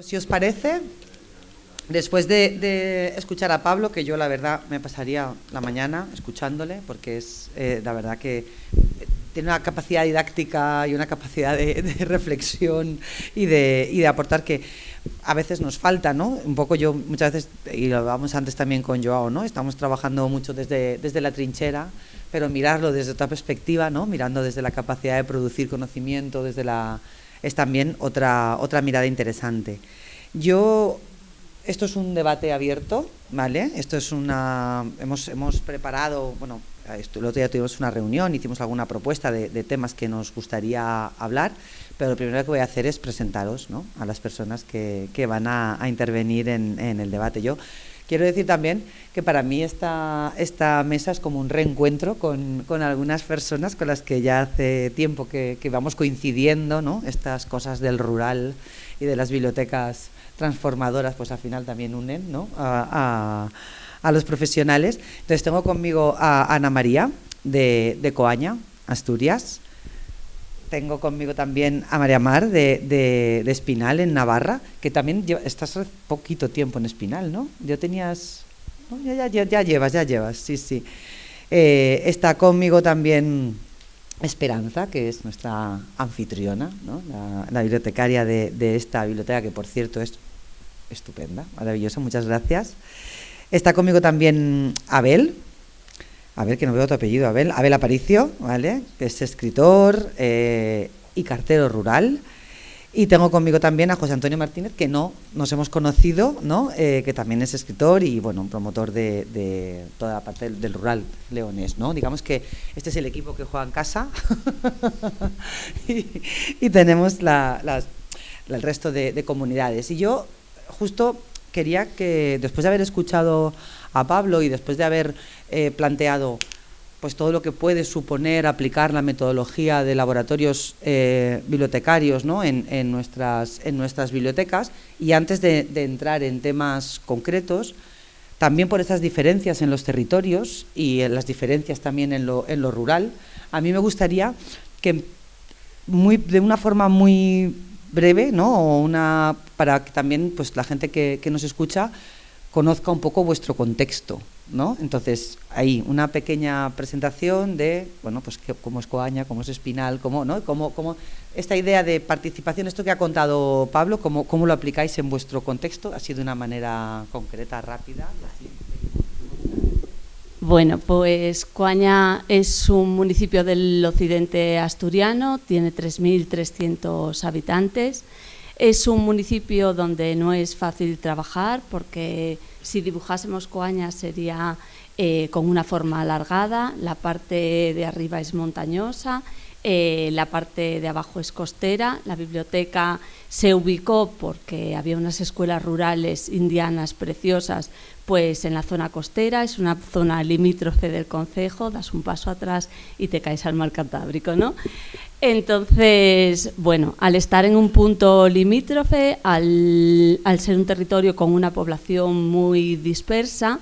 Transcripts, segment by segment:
si os parece, después de escuchar a Pablo, que yo la verdad me pasaría la mañana escuchándole, porque es la verdad que tiene una capacidad didáctica y una capacidad de reflexión y de aportar que a veces nos falta, ¿no? Un poco yo muchas veces, y lo hablábamos antes también con Joao, ¿no? Estamos trabajando mucho desde la trinchera, pero mirarlo desde otra perspectiva, ¿no? Mirando desde la capacidad de producir conocimiento, es también otra mirada interesante. Esto es un debate abierto, ¿vale? Esto es hemos preparado, bueno, el otro día tuvimos una reunión, hicimos alguna propuesta de temas que nos gustaría hablar, pero lo primero que voy a hacer es presentaros, ¿no?, a las personas que van a intervenir en el debate. Yo quiero decir también que para mí esta mesa es como un reencuentro con algunas personas con las que ya hace tiempo que vamos coincidiendo, ¿no? Estas cosas del rural y de las bibliotecas transformadoras, pues al final también unen, ¿no?, a los profesionales. Entonces tengo conmigo a Ana María de Coaña, Asturias. Tengo conmigo también a María Mar de Espinal, en Navarra, que también estás hace poquito tiempo en Espinal, ¿no? ¿No? Ya llevas, sí. Está conmigo también Esperanza, que es nuestra anfitriona, ¿no?, la bibliotecaria de esta biblioteca, que por cierto es estupenda, maravillosa, muchas gracias. Está conmigo también Abel, que no veo tu apellido, Abel Aparicio, ¿vale?, que es escritor y cartero rural. Y tengo conmigo también a José Antonio Martínez, que no nos hemos conocido, ¿no?, que también es escritor y, bueno, un promotor de toda la parte del rural leonés, ¿no? Digamos que este es el equipo que juega en casa y tenemos el resto de comunidades. Y yo justo quería que, después de haber escuchado a Pablo y después de haber planteado pues todo lo que puede suponer aplicar la metodología de laboratorios bibliotecarios, ¿no?, en nuestras bibliotecas, y antes de entrar en temas concretos, también por esas diferencias en los territorios y en las diferencias también en lo rural, a mí me gustaría que de una forma muy breve, ¿no?, para que también pues la gente que nos escucha conozca un poco vuestro contexto, ¿no? Entonces, ahí una pequeña presentación de, bueno, pues cómo es Coaña, cómo es Espinal, ¿no?, cómo esta idea de participación, esto que ha contado Pablo, cómo lo aplicáis en vuestro contexto, así de una manera concreta, rápida. Bueno, pues Coaña es un municipio del occidente asturiano, tiene 3.300 habitantes. Es un municipio donde no es fácil trabajar, porque si dibujásemos Coaña sería con una forma alargada, la parte de arriba es montañosa, la parte de abajo es costera. La biblioteca se ubicó porque había unas escuelas rurales indianas preciosas pues en la zona costera, es una zona limítrofe del concejo, das un paso atrás y te caes al mar Cantábrico, ¿no? Entonces, bueno, al estar en un punto limítrofe, al ser un territorio con una población muy dispersa,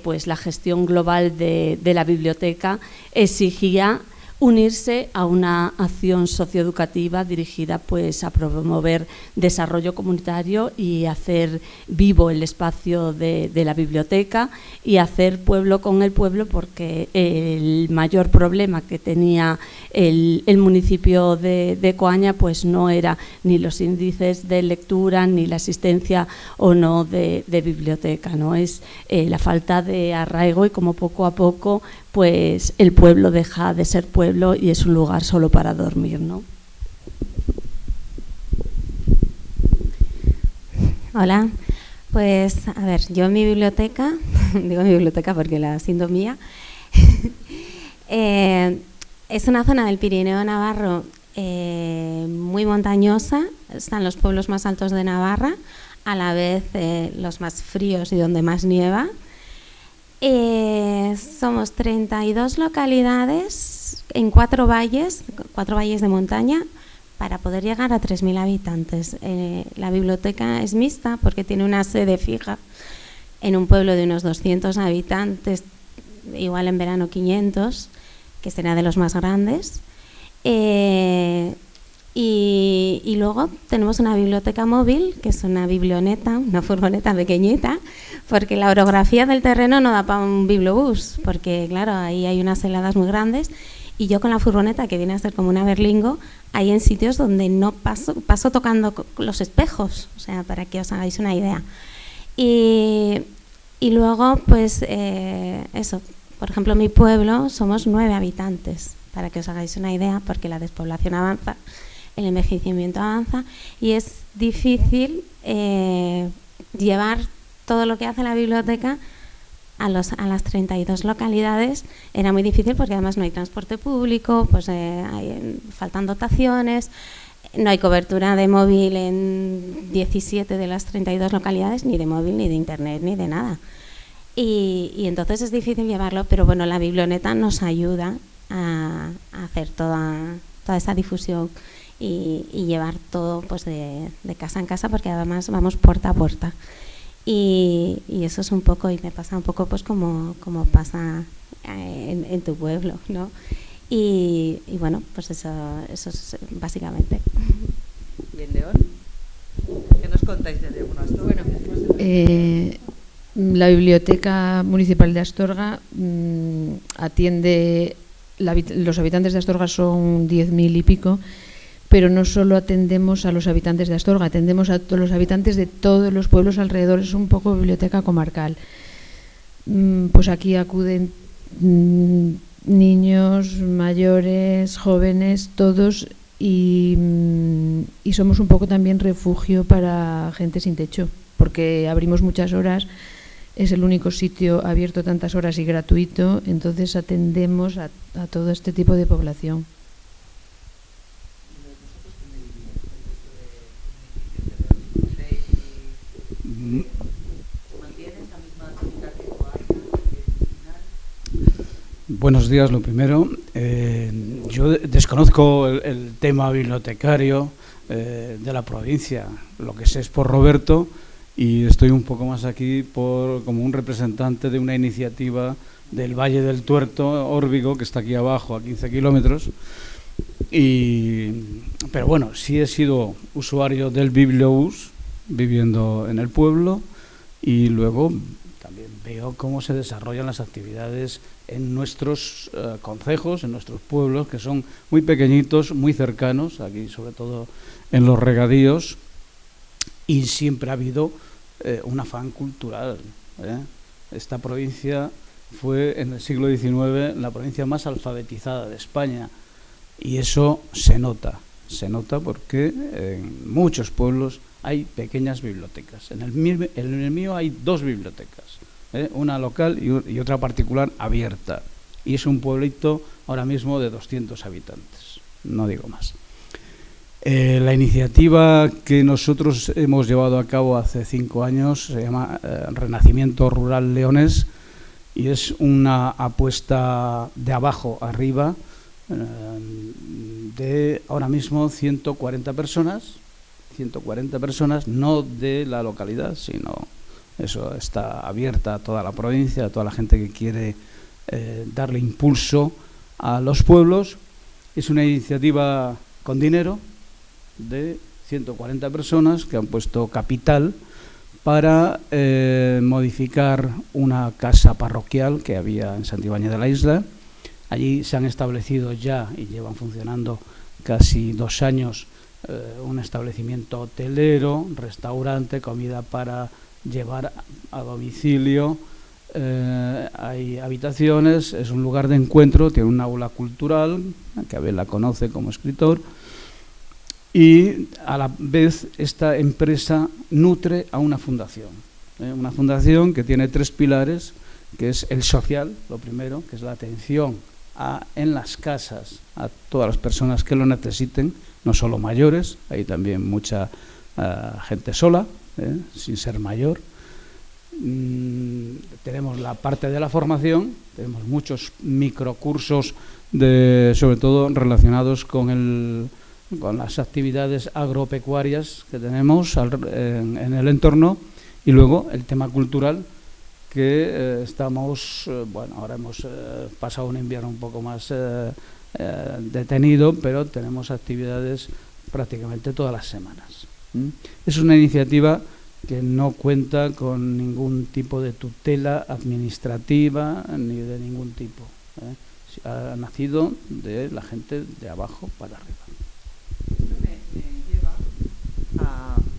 pues la gestión global de la biblioteca exigía unirse a una acción socioeducativa dirigida pues a promover desarrollo comunitario y hacer vivo el espacio de la biblioteca y hacer pueblo con el pueblo, porque el mayor problema que tenía el municipio de Coaña pues no era ni los índices de lectura ni la asistencia o no de biblioteca, ¿no? Es la falta de arraigo, y como poco a poco pues el pueblo deja de ser pueblo y es un lugar solo para dormir, ¿no? Hola, pues a ver, yo en mi biblioteca, digo mi biblioteca porque la siento mía, es una zona del Pirineo Navarro muy montañosa, están los pueblos más altos de Navarra, a la vez los más fríos y donde más nieva. Somos 32 localidades en 4 valles de montaña, para poder llegar a 3.000 habitantes. La biblioteca es mixta porque tiene una sede fija en un pueblo de unos 200 habitantes, igual en verano 500, que será de los más grandes. Y luego tenemos una biblioteca móvil, que es una biblioneta, una furgoneta pequeñita, porque la orografía del terreno no da para un bibliobús, porque claro, ahí hay unas heladas muy grandes, y yo con la furgoneta, que viene a ser como una Berlingo, hay en sitios donde no paso tocando los espejos, o sea, para que os hagáis una idea. Y luego, pues eso, por ejemplo, mi pueblo somos 9 habitantes, para que os hagáis una idea, porque la despoblación avanza, el envejecimiento avanza y es difícil llevar todo lo que hace la biblioteca a las 32 localidades. Era muy difícil porque además no hay transporte público, pues faltan dotaciones, no hay cobertura de móvil en 17 de las 32 localidades, ni de móvil, ni de internet, ni de nada. Y entonces es difícil llevarlo, pero bueno, la biblioneta nos ayuda a hacer toda esa difusión y llevar todo pues de casa en casa, porque además vamos puerta a puerta. Y eso es un poco, y me pasa un poco pues como pasa en tu pueblo, ¿no? Y bueno, pues eso es básicamente. ¿Y en León? ¿Qué nos contáis de León? Bueno, la Biblioteca Municipal de Astorga atiende, los habitantes de Astorga son 10.000 y pico, pero no solo atendemos a los habitantes de Astorga, atendemos a todos los habitantes de todos los pueblos alrededor, es un poco biblioteca comarcal. Pues aquí acuden niños, mayores, jóvenes, todos, y somos un poco también refugio para gente sin techo, porque abrimos muchas horas, es el único sitio abierto tantas horas y gratuito, entonces atendemos a todo este tipo de población. Buenos días, lo primero. Yo desconozco el tema bibliotecario de la provincia. Lo que sé es por Roberto y estoy un poco más aquí como un representante de una iniciativa del Valle del Tuerto, Órbigo, que está aquí abajo a 15 kilómetros. Pero bueno, sí he sido usuario del bibliobús viviendo en el pueblo y luego también veo cómo se desarrollan las actividades en nuestros concejos, en nuestros pueblos, que son muy pequeñitos, muy cercanos, aquí sobre todo en los regadíos, y siempre ha habido un afán cultural. Esta provincia fue en el siglo XIX la provincia más alfabetizada de España, y eso se nota porque en muchos pueblos hay pequeñas bibliotecas. En el mío hay 2 bibliotecas, una local y otra particular abierta, y es un pueblito ahora mismo de 200 habitantes, no digo más. La iniciativa que nosotros hemos llevado a cabo hace 5 años se llama Renacimiento Rural Leonés, y es una apuesta de abajo arriba de ahora mismo 140 personas, no de la localidad, sino eso está abierta a toda la provincia, a toda la gente que quiere darle impulso a los pueblos. Es una iniciativa con dinero de 140 personas que han puesto capital para modificar una casa parroquial que había en Santibáñez de la Isla. Allí se han establecido ya y llevan funcionando casi 2 años un establecimiento hotelero, restaurante, comida para llevar a domicilio, hay habitaciones, es un lugar de encuentro, tiene un aula cultural, que Abel la conoce como escritor, y a la vez esta empresa nutre a una fundación que tiene 3 pilares, que es el social, lo primero, que es la atención en las casas a todas las personas que lo necesiten, no solo mayores, hay también mucha gente sola, sin ser mayor. Tenemos la parte de la formación, tenemos muchos microcursos, sobre todo relacionados con las actividades agropecuarias que tenemos en el entorno, y luego el tema cultural, que estamos, ahora hemos pasado un invierno un poco más detenido, pero tenemos actividades prácticamente todas las semanas. Es una iniciativa que no cuenta con ningún tipo de tutela administrativa ni de ningún tipo. Ha nacido de la gente de abajo para arriba. Esto me lleva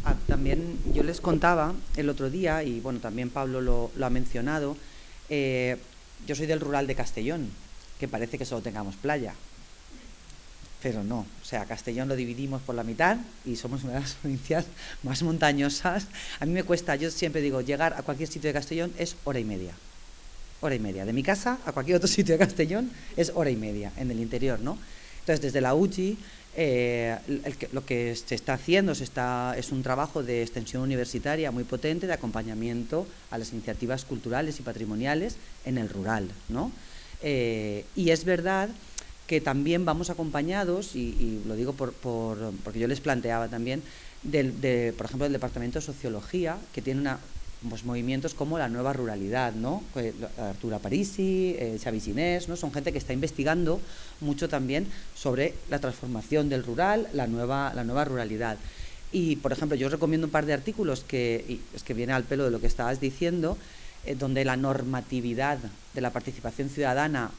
a también, yo les contaba el otro día, y bueno, también Pablo lo ha mencionado, yo soy del rural de Castellón, que parece que solo tengamos playa. Pero no, o sea, Castellón lo dividimos por la mitad y somos una de las provincias más montañosas. A mí me cuesta, yo siempre digo, llegar a cualquier sitio de Castellón es hora y media. Hora y media. De mi casa a cualquier otro sitio de Castellón es hora y media, en el interior, ¿no? Entonces, desde la UGI, lo que se está haciendo es un trabajo de extensión universitaria muy potente, de acompañamiento a las iniciativas culturales y patrimoniales en el rural, ¿no? Y es verdad que también vamos acompañados, y lo digo porque yo les planteaba también, por ejemplo, del Departamento de Sociología, que tiene movimientos como la nueva ruralidad, ¿no? Artura Parisi, Xavi Ginés, ¿no? Son gente que está investigando mucho también sobre la transformación del rural, la nueva ruralidad. Y, por ejemplo, yo os recomiendo un par de artículos y es que viene al pelo de lo que estabas diciendo, donde la normatividad de la participación ciudadana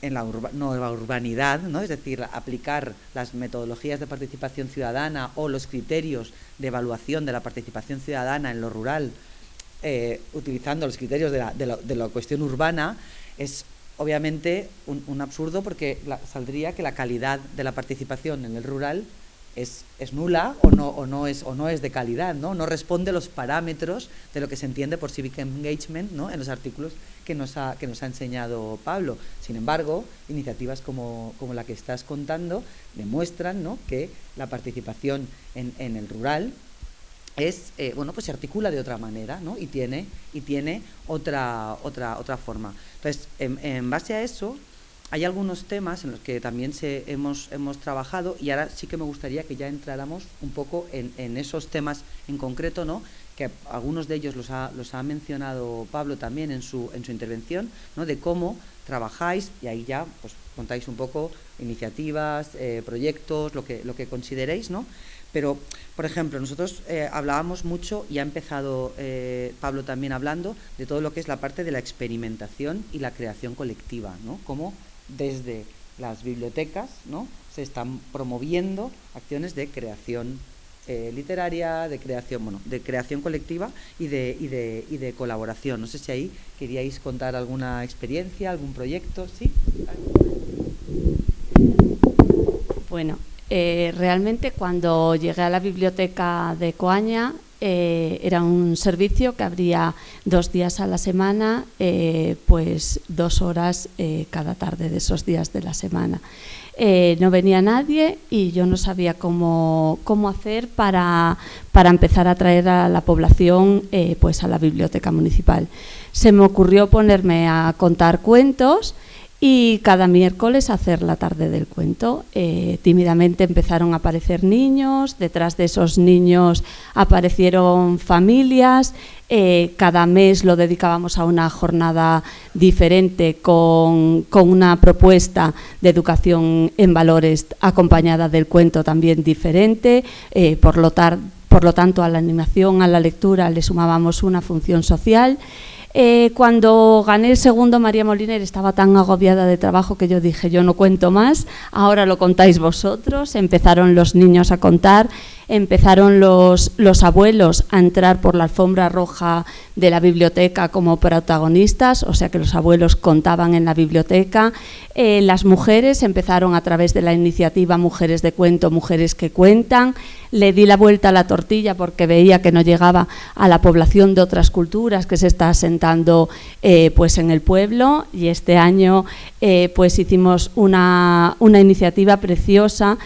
en la nueva urbanidad, ¿no? Es decir, aplicar las metodologías de participación ciudadana o los criterios de evaluación de la participación ciudadana en lo rural, utilizando los criterios de la cuestión urbana, es obviamente un absurdo, porque saldría que la calidad de la participación en el rural es nula o no es de calidad, ¿no? No responde los parámetros de lo que se entiende por civic engagement, ¿no? En los artículos que nos ha enseñado Pablo. Sin embargo, iniciativas como la que estás contando demuestran, ¿no?, que la participación en el rural es pues se articula de otra manera, ¿no? y tiene otra forma. Entonces, en base a eso, hay algunos temas en los que también hemos trabajado, y ahora sí que me gustaría que ya entráramos un poco en esos temas en concreto, ¿no?, que algunos de ellos los ha mencionado Pablo también en su intervención, ¿no?, de cómo trabajáis, y ahí ya pues contáis un poco iniciativas, proyectos, lo que consideréis, ¿no? Pero, por ejemplo, nosotros hablábamos mucho, y ha empezado Pablo también hablando, de todo lo que es la parte de la experimentación y la creación colectiva, ¿no? Cómo desde las bibliotecas, ¿no?, se están promoviendo acciones de creación literaria, de creación colectiva y de colaboración. No sé si ahí queríais contar alguna experiencia, algún proyecto, ¿sí? Bueno, realmente cuando llegué a la biblioteca de Coaña, era un servicio que abría 2 días a la semana, pues 2 horas cada tarde de esos días de la semana. No venía nadie y yo no sabía cómo hacer para empezar a atraer a la población pues a la biblioteca municipal. Se me ocurrió ponerme a contar cuentos y cada miércoles hacer la tarde del cuento. Tímidamente empezaron a aparecer niños, detrás de esos niños aparecieron familias. Cada mes lo dedicábamos a una jornada diferente con una propuesta de educación en valores acompañada del cuento también diferente. Por lo tanto, a la animación, a la lectura le sumábamos una función social. Cuando gané el segundo, María Moliner estaba tan agobiada de trabajo que yo dije, yo no cuento más, ahora lo contáis vosotros. Empezaron los niños a contar, empezaron los abuelos a entrar por la alfombra roja de la biblioteca como protagonistas, o sea que los abuelos contaban en la biblioteca. Las mujeres empezaron a través de la iniciativa Mujeres de Cuento, Mujeres que Cuentan. Le di la vuelta a la tortilla porque veía que no llegaba a la población de otras culturas que se está asentando pues en el pueblo, y este año pues hicimos una iniciativa preciosa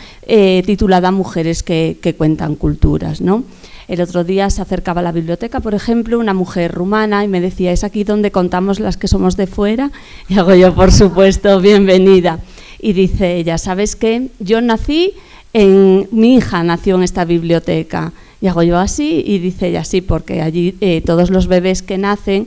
titulada Mujeres que Cuentan Culturas, ¿no? El otro día se acercaba a la biblioteca, por ejemplo, una mujer rumana y me decía, ¿es aquí donde contamos las que somos de fuera? Y hago yo, por supuesto, bienvenida. Y dice ella, ¿sabes qué? Yo nací mi hija nació en esta biblioteca Y hago yo así y dice ella sí, porque allí todos los bebés que nacen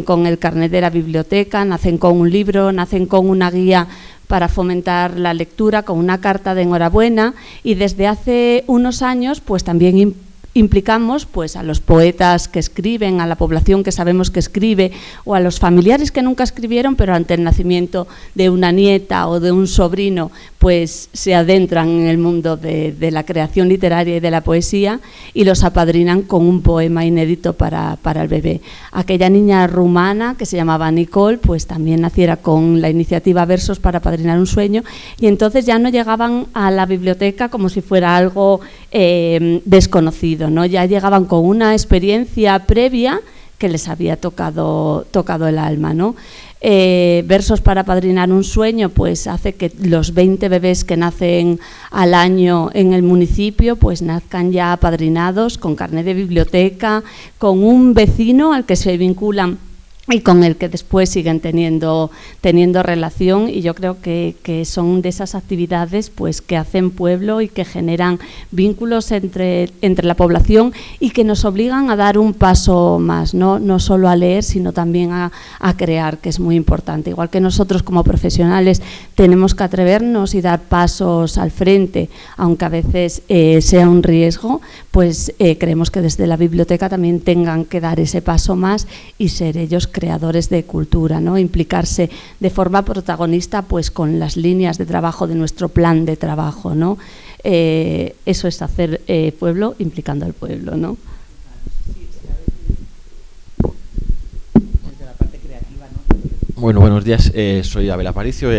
con el carnet de la biblioteca, nacen con un libro, nacen con una guía para fomentar la lectura, con una carta de enhorabuena, y desde hace unos años pues también implicamos pues a los poetas que escriben, a la población que sabemos que escribe, o a los familiares que nunca escribieron, pero ante el nacimiento de una nieta o de un sobrino pues se adentran en el mundo de la creación literaria y de la poesía, y los apadrinan con un poema inédito para el bebé. Aquella niña rumana que se llamaba Nicole pues también naciera con la iniciativa Versos para apadrinar un sueño, y entonces ya no llegaban a la biblioteca como si fuera algo desconocido, ¿no? Ya llegaban con una experiencia previa que les había tocado el alma, ¿no? Versos para apadrinar un sueño pues hace que los 20 bebés que nacen al año en el municipio pues nazcan ya apadrinados, con carnet de biblioteca, con un vecino al que se vinculan y con el que después siguen teniendo relación, y yo creo que son de esas actividades pues que hacen pueblo y que generan vínculos entre la población y que nos obligan a dar un paso más, no solo a leer, sino también a crear, que es muy importante. Igual que nosotros como profesionales tenemos que atrevernos y dar pasos al frente, aunque a veces sea un riesgo, pues creemos que desde la biblioteca también tengan que dar ese paso más y ser ellos creadores de cultura, ¿no? Implicarse de forma protagonista pues con las líneas de trabajo de nuestro plan de trabajo, ¿no? Eso es hacer pueblo implicando al pueblo, ¿no? Bueno, buenos días. Soy Abel Aparicio,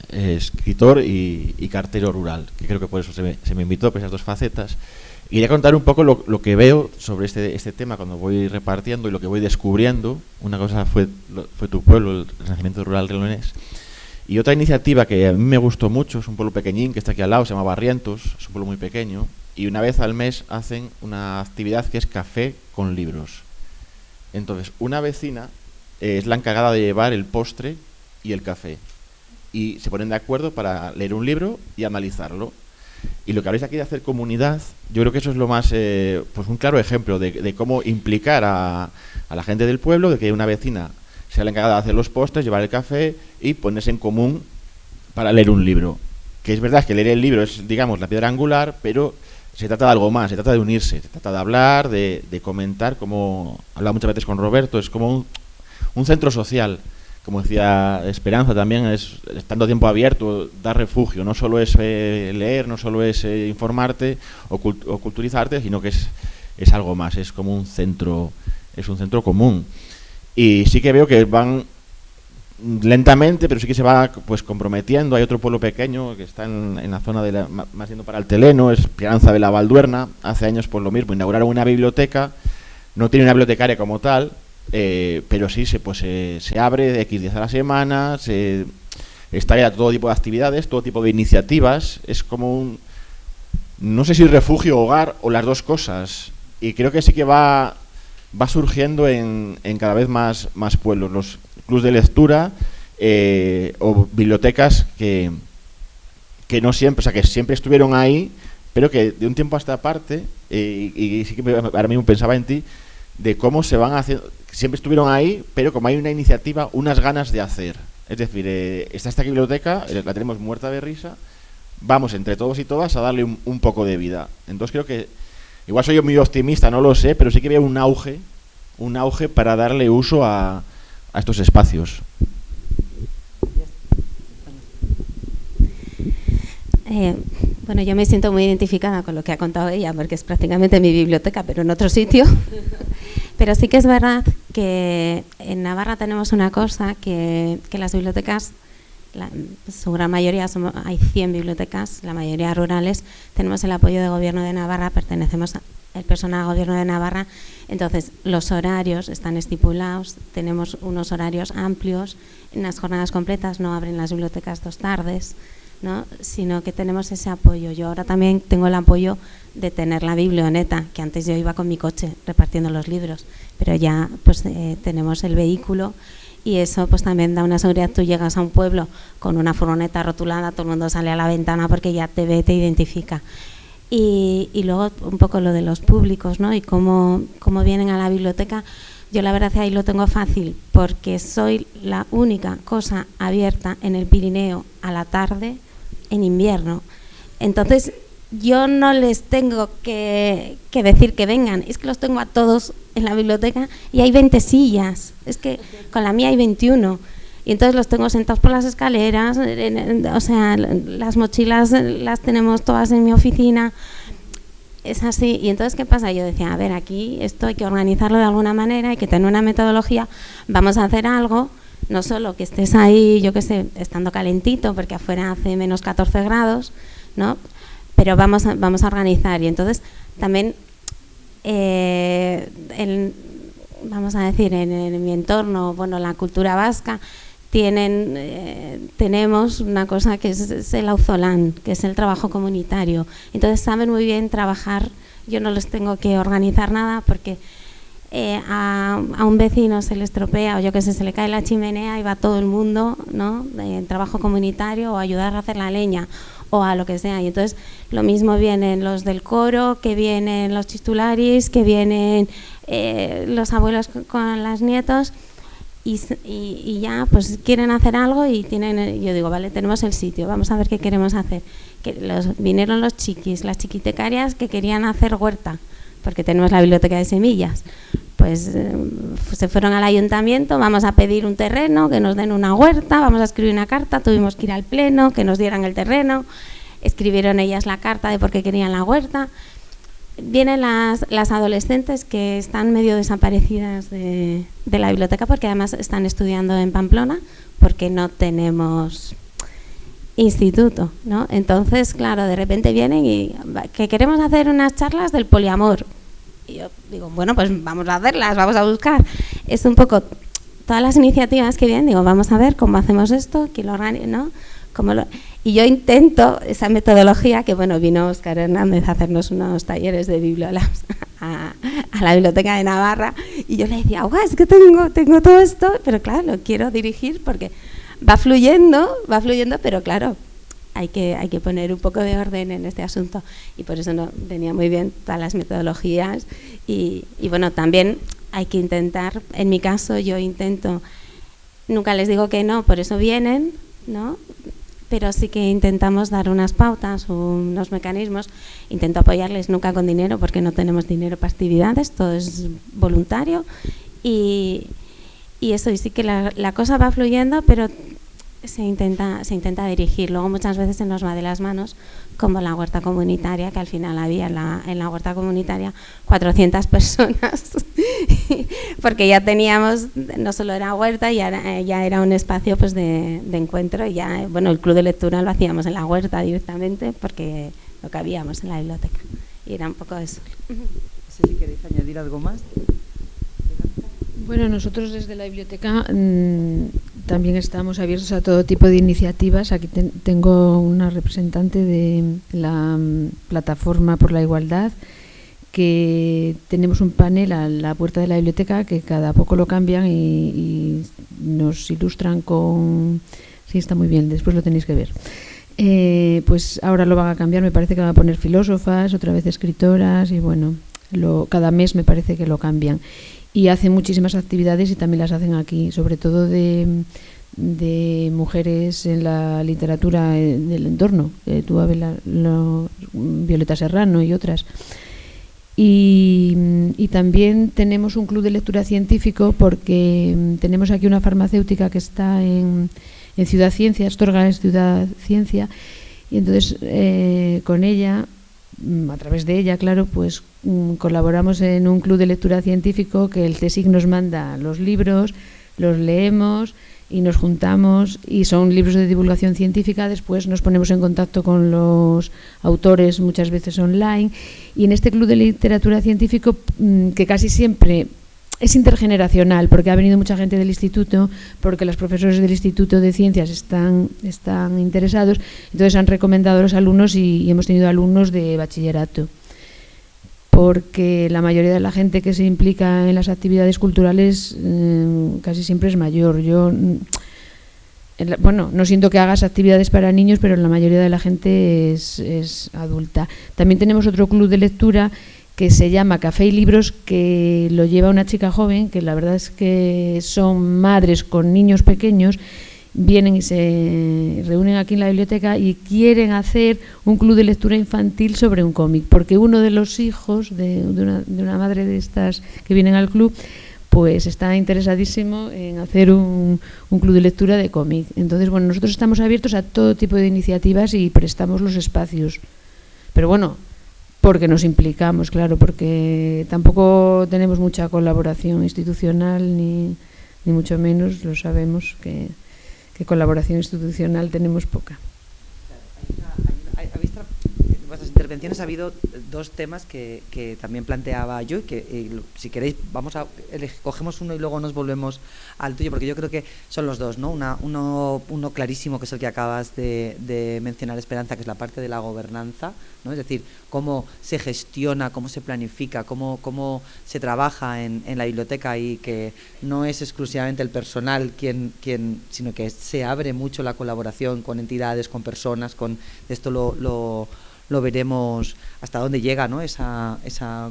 escritor y cartero rural, que creo que por eso se me invitó, por esas dos facetas. Y quería contar un poco lo que veo sobre este tema cuando voy repartiendo y lo que voy descubriendo. Una cosa fue tu pueblo, el Renacimiento Rural de Leonés. Y otra iniciativa que a mí me gustó mucho, es un pueblo pequeñín que está aquí al lado, se llama Barrientos, es un pueblo muy pequeño, y una vez al mes hacen una actividad que es café con libros. Entonces, una vecina es la encargada de llevar el postre y el café. Y se ponen de acuerdo para leer un libro y analizarlo. Y lo que habéis aquí de hacer comunidad, yo creo que eso es lo más, pues un claro ejemplo de cómo implicar a la gente del pueblo, de que una vecina sea la encargada de hacer los postres, llevar el café y ponerse en común para leer un libro. Que es verdad que leer el libro es, digamos, la piedra angular, pero se trata de algo más, se trata de unirse, se trata de hablar, de comentar, como hablaba muchas veces con Roberto, es como un centro social. Como decía Esperanza también, es estando tiempo abierto, dar refugio, no solo es leer, no solo es informarte o culturizarte, sino que es algo más, es como un centro común. Y sí que veo que van lentamente, pero sí que se va pues comprometiendo. Hay otro pueblo pequeño que está en la zona más yendo para el Teleno, es Esperanza de la Valduerna. Hace años por lo mismo inauguraron una biblioteca, no tiene una bibliotecaria como tal, pero sí se abre de X días a la semana, está ya todo tipo de actividades, todo tipo de iniciativas. Es como no sé si refugio, hogar o las dos cosas. Y creo que sí que va surgiendo en cada vez más pueblos. Los clubs de lectura o bibliotecas que no siempre, o sea, que siempre estuvieron ahí, pero que de un tiempo a esta parte, y sí que ahora mismo pensaba en ti, de cómo se van haciendo, siempre estuvieron ahí, pero como hay una iniciativa, unas ganas de hacer. Es decir, está esta biblioteca, la tenemos muerta de risa, vamos entre todos y todas a darle un poco de vida. Entonces creo que, igual soy yo muy optimista, no lo sé, pero sí que veo un auge para darle uso a estos espacios. Bueno, yo me siento muy identificada con lo que ha contado ella, porque es prácticamente mi biblioteca, pero en otro sitio. Pero sí que es verdad que en Navarra tenemos una cosa, que las bibliotecas, su gran mayoría, hay 100 bibliotecas, la mayoría rurales, tenemos el apoyo del Gobierno de Navarra, pertenecemos al personal del Gobierno de Navarra, entonces los horarios están estipulados, tenemos unos horarios amplios, en las jornadas completas no abren las bibliotecas 2 tardes, ¿no? Sino que tenemos ese apoyo. Yo ahora también tengo el apoyo de tener la biblioneta, que antes yo iba con mi coche repartiendo los libros, pero ya pues tenemos el vehículo, y eso pues también da una seguridad. Tú llegas a un pueblo con una furgoneta rotulada, todo el mundo sale a la ventana porque ya te ve, te identifica. Y luego un poco lo de los públicos, ¿no? Y cómo vienen a la biblioteca. Yo la verdad ahí lo tengo fácil porque soy la única cosa abierta en el Pirineo a la tarde en invierno. Entonces yo no les tengo que decir que vengan, es que los tengo a todos en la biblioteca y hay 20 sillas, es que con la mía hay 21. Y entonces los tengo sentados por las escaleras, o sea, las mochilas las tenemos todas en mi oficina. Es así. Y entonces, ¿qué pasa? Yo decía, a ver, aquí esto hay que organizarlo de alguna manera, hay que tener una metodología, vamos a hacer algo, no solo que estés ahí, yo qué sé, estando calentito, porque afuera hace menos 14 grados, ¿no? Pero vamos a organizar. Y entonces, también, vamos a decir, en mi entorno, bueno, la cultura vasca, tenemos una cosa que es el auzolán, que es el trabajo comunitario. Entonces saben muy bien trabajar, yo no les tengo que organizar nada porque a un vecino se le estropea o yo qué sé, se le cae la chimenea y va todo el mundo, ¿no? En trabajo comunitario o ayudar a hacer la leña o a lo que sea. Y entonces lo mismo vienen los del coro, que vienen los chistularis, que vienen los abuelos con las nietos. Y ya pues quieren hacer algo y yo digo, vale, tenemos el sitio, vamos a ver qué queremos hacer. Vinieron los chiquis, las chiquitecarias que querían hacer huerta, porque tenemos la biblioteca de semillas. Pues se fueron al ayuntamiento, vamos a pedir un terreno, que nos den una huerta, vamos a escribir una carta, tuvimos que ir al pleno, que nos dieran el terreno, escribieron ellas la carta de por qué querían la huerta. Vienen las adolescentes que están medio desaparecidas de la biblioteca porque además están estudiando en Pamplona porque no tenemos instituto, ¿no? Entonces, claro, de repente vienen y que queremos hacer unas charlas del poliamor. Y yo digo, bueno, pues vamos a hacerlas, vamos a buscar. Es un poco todas las iniciativas que vienen, digo, vamos a ver cómo hacemos esto, quién lo organiza, ¿no? Y yo intento esa metodología que, bueno, vino Óscar Hernández a hacernos unos talleres de Bibliolabs a la Biblioteca de Navarra y yo le decía, guau, es que tengo todo esto, pero claro, lo quiero dirigir porque va fluyendo, pero claro, hay que poner un poco de orden en este asunto y por eso no venía muy bien todas las metodologías y bueno, también hay que intentar, en mi caso yo intento, nunca les digo que no, por eso vienen, ¿no? Pero sí que intentamos dar unas pautas, unos mecanismos, intento apoyarles nunca con dinero porque no tenemos dinero para actividades, todo es voluntario y eso, y sí que la cosa va fluyendo, pero se intenta dirigir. Luego muchas veces se nos va de las manos, como la huerta comunitaria, que al final había en la huerta comunitaria 400 personas, porque ya teníamos, no solo era huerta, ya era un espacio pues de encuentro, y ya, bueno, el club de lectura lo hacíamos en la huerta directamente, porque lo cabíamos en la biblioteca, y era un poco eso. No sé si queréis añadir algo más. Bueno, nosotros desde la biblioteca también estamos abiertos a todo tipo de iniciativas. Aquí tengo una representante de la Plataforma por la Igualdad, que tenemos un panel a la puerta de la biblioteca que cada poco lo cambian y nos ilustran con... Sí, está muy bien, después lo tenéis que ver. Pues ahora lo van a cambiar, me parece que van a poner filósofas, otra vez escritoras y bueno, cada mes me parece que lo cambian. Y hacen muchísimas actividades y también las hacen aquí, sobre todo de mujeres en la literatura del entorno, tú Violeta Serrano y otras. Y también tenemos un club de lectura científico porque tenemos aquí una farmacéutica que está en Ciudad Ciencia, Astorga es Ciudad Ciencia, y entonces con ella, a través de ella, claro, pues colaboramos en un club de lectura científico que el CSIC nos manda los libros, los leemos y nos juntamos y son libros de divulgación científica. Después nos ponemos en contacto con los autores, muchas veces online, y en este club de literatura científico, que casi siempre es intergeneracional, porque ha venido mucha gente del instituto, porque los profesores del Instituto de Ciencias están interesados, entonces han recomendado a los alumnos y hemos tenido alumnos de bachillerato, porque la mayoría de la gente que se implica en las actividades culturales casi siempre es mayor. Yo bueno, no siento que hagas actividades para niños, pero la mayoría de la gente es adulta. También tenemos otro club de lectura que se llama Café y Libros, que lo lleva una chica joven, que la verdad es que son madres con niños pequeños, vienen y se reúnen aquí en la biblioteca y quieren hacer un club de lectura infantil sobre un cómic, porque uno de los hijos de una madre de estas que vienen al club, pues está interesadísimo en hacer un club de lectura de cómic. Entonces, bueno, nosotros estamos abiertos a todo tipo de iniciativas y prestamos los espacios. Pero bueno, porque nos implicamos, claro, porque tampoco tenemos mucha colaboración institucional, ni mucho menos, lo sabemos, que colaboración institucional tenemos poca. En vuestras intervenciones ha habido dos temas que también planteaba yo y que si queréis cogemos uno y luego nos volvemos al tuyo, porque yo creo que son los dos, ¿no? Uno clarísimo, que es el que acabas de mencionar, Esperanza, que es la parte de la gobernanza, ¿no? Es decir, cómo se gestiona, cómo se planifica, cómo se trabaja en la biblioteca, y que no es exclusivamente el personal sino que se abre mucho la colaboración con entidades, con personas, con esto lo veremos hasta dónde llega, ¿no? esa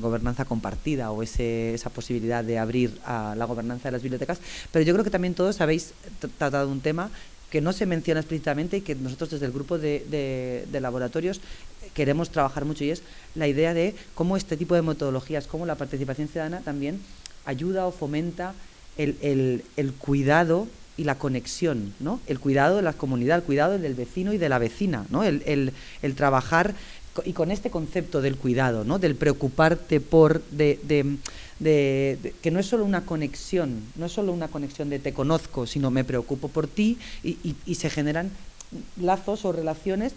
gobernanza compartida o esa posibilidad de abrir a la gobernanza de las bibliotecas. Pero yo creo que también todos habéis tratado un tema que no se menciona explícitamente y que nosotros desde el grupo de laboratorios queremos trabajar mucho, y es la idea de cómo este tipo de metodologías, cómo la participación ciudadana también ayuda o fomenta el cuidado y la conexión, ¿no? El cuidado de la comunidad, el cuidado del vecino y de la vecina, ¿no? El trabajar y con este concepto del cuidado, ¿no? Del preocuparte por que no es solo una conexión, de te conozco, sino me preocupo por ti, y se generan lazos o relaciones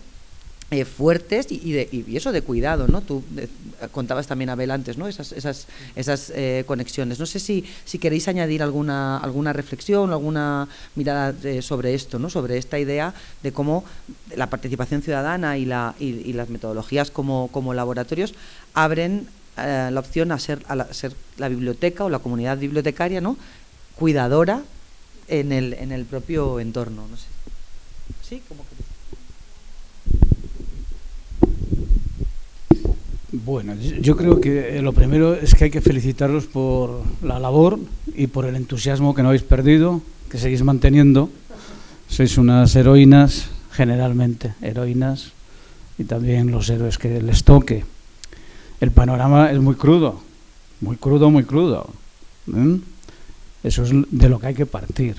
fuertes y eso de cuidado, ¿no? Tú contabas también, Abel, antes, ¿no? Esas conexiones. No sé si queréis añadir alguna reflexión, alguna mirada sobre esto, ¿no? Sobre esta idea de cómo la participación ciudadana y las metodologías como laboratorios abren la opción a ser la biblioteca o la comunidad bibliotecaria, ¿no? Cuidadora en el propio entorno. No sé. ¿Sí? ¿Cómo que? Bueno, yo creo que lo primero es que hay que felicitarlos por la labor y por el entusiasmo que no habéis perdido, que seguís manteniendo. Sois unas heroínas, generalmente heroínas, y también los héroes que les toque. El panorama es muy crudo, muy crudo, muy crudo. Eso es de lo que hay que partir,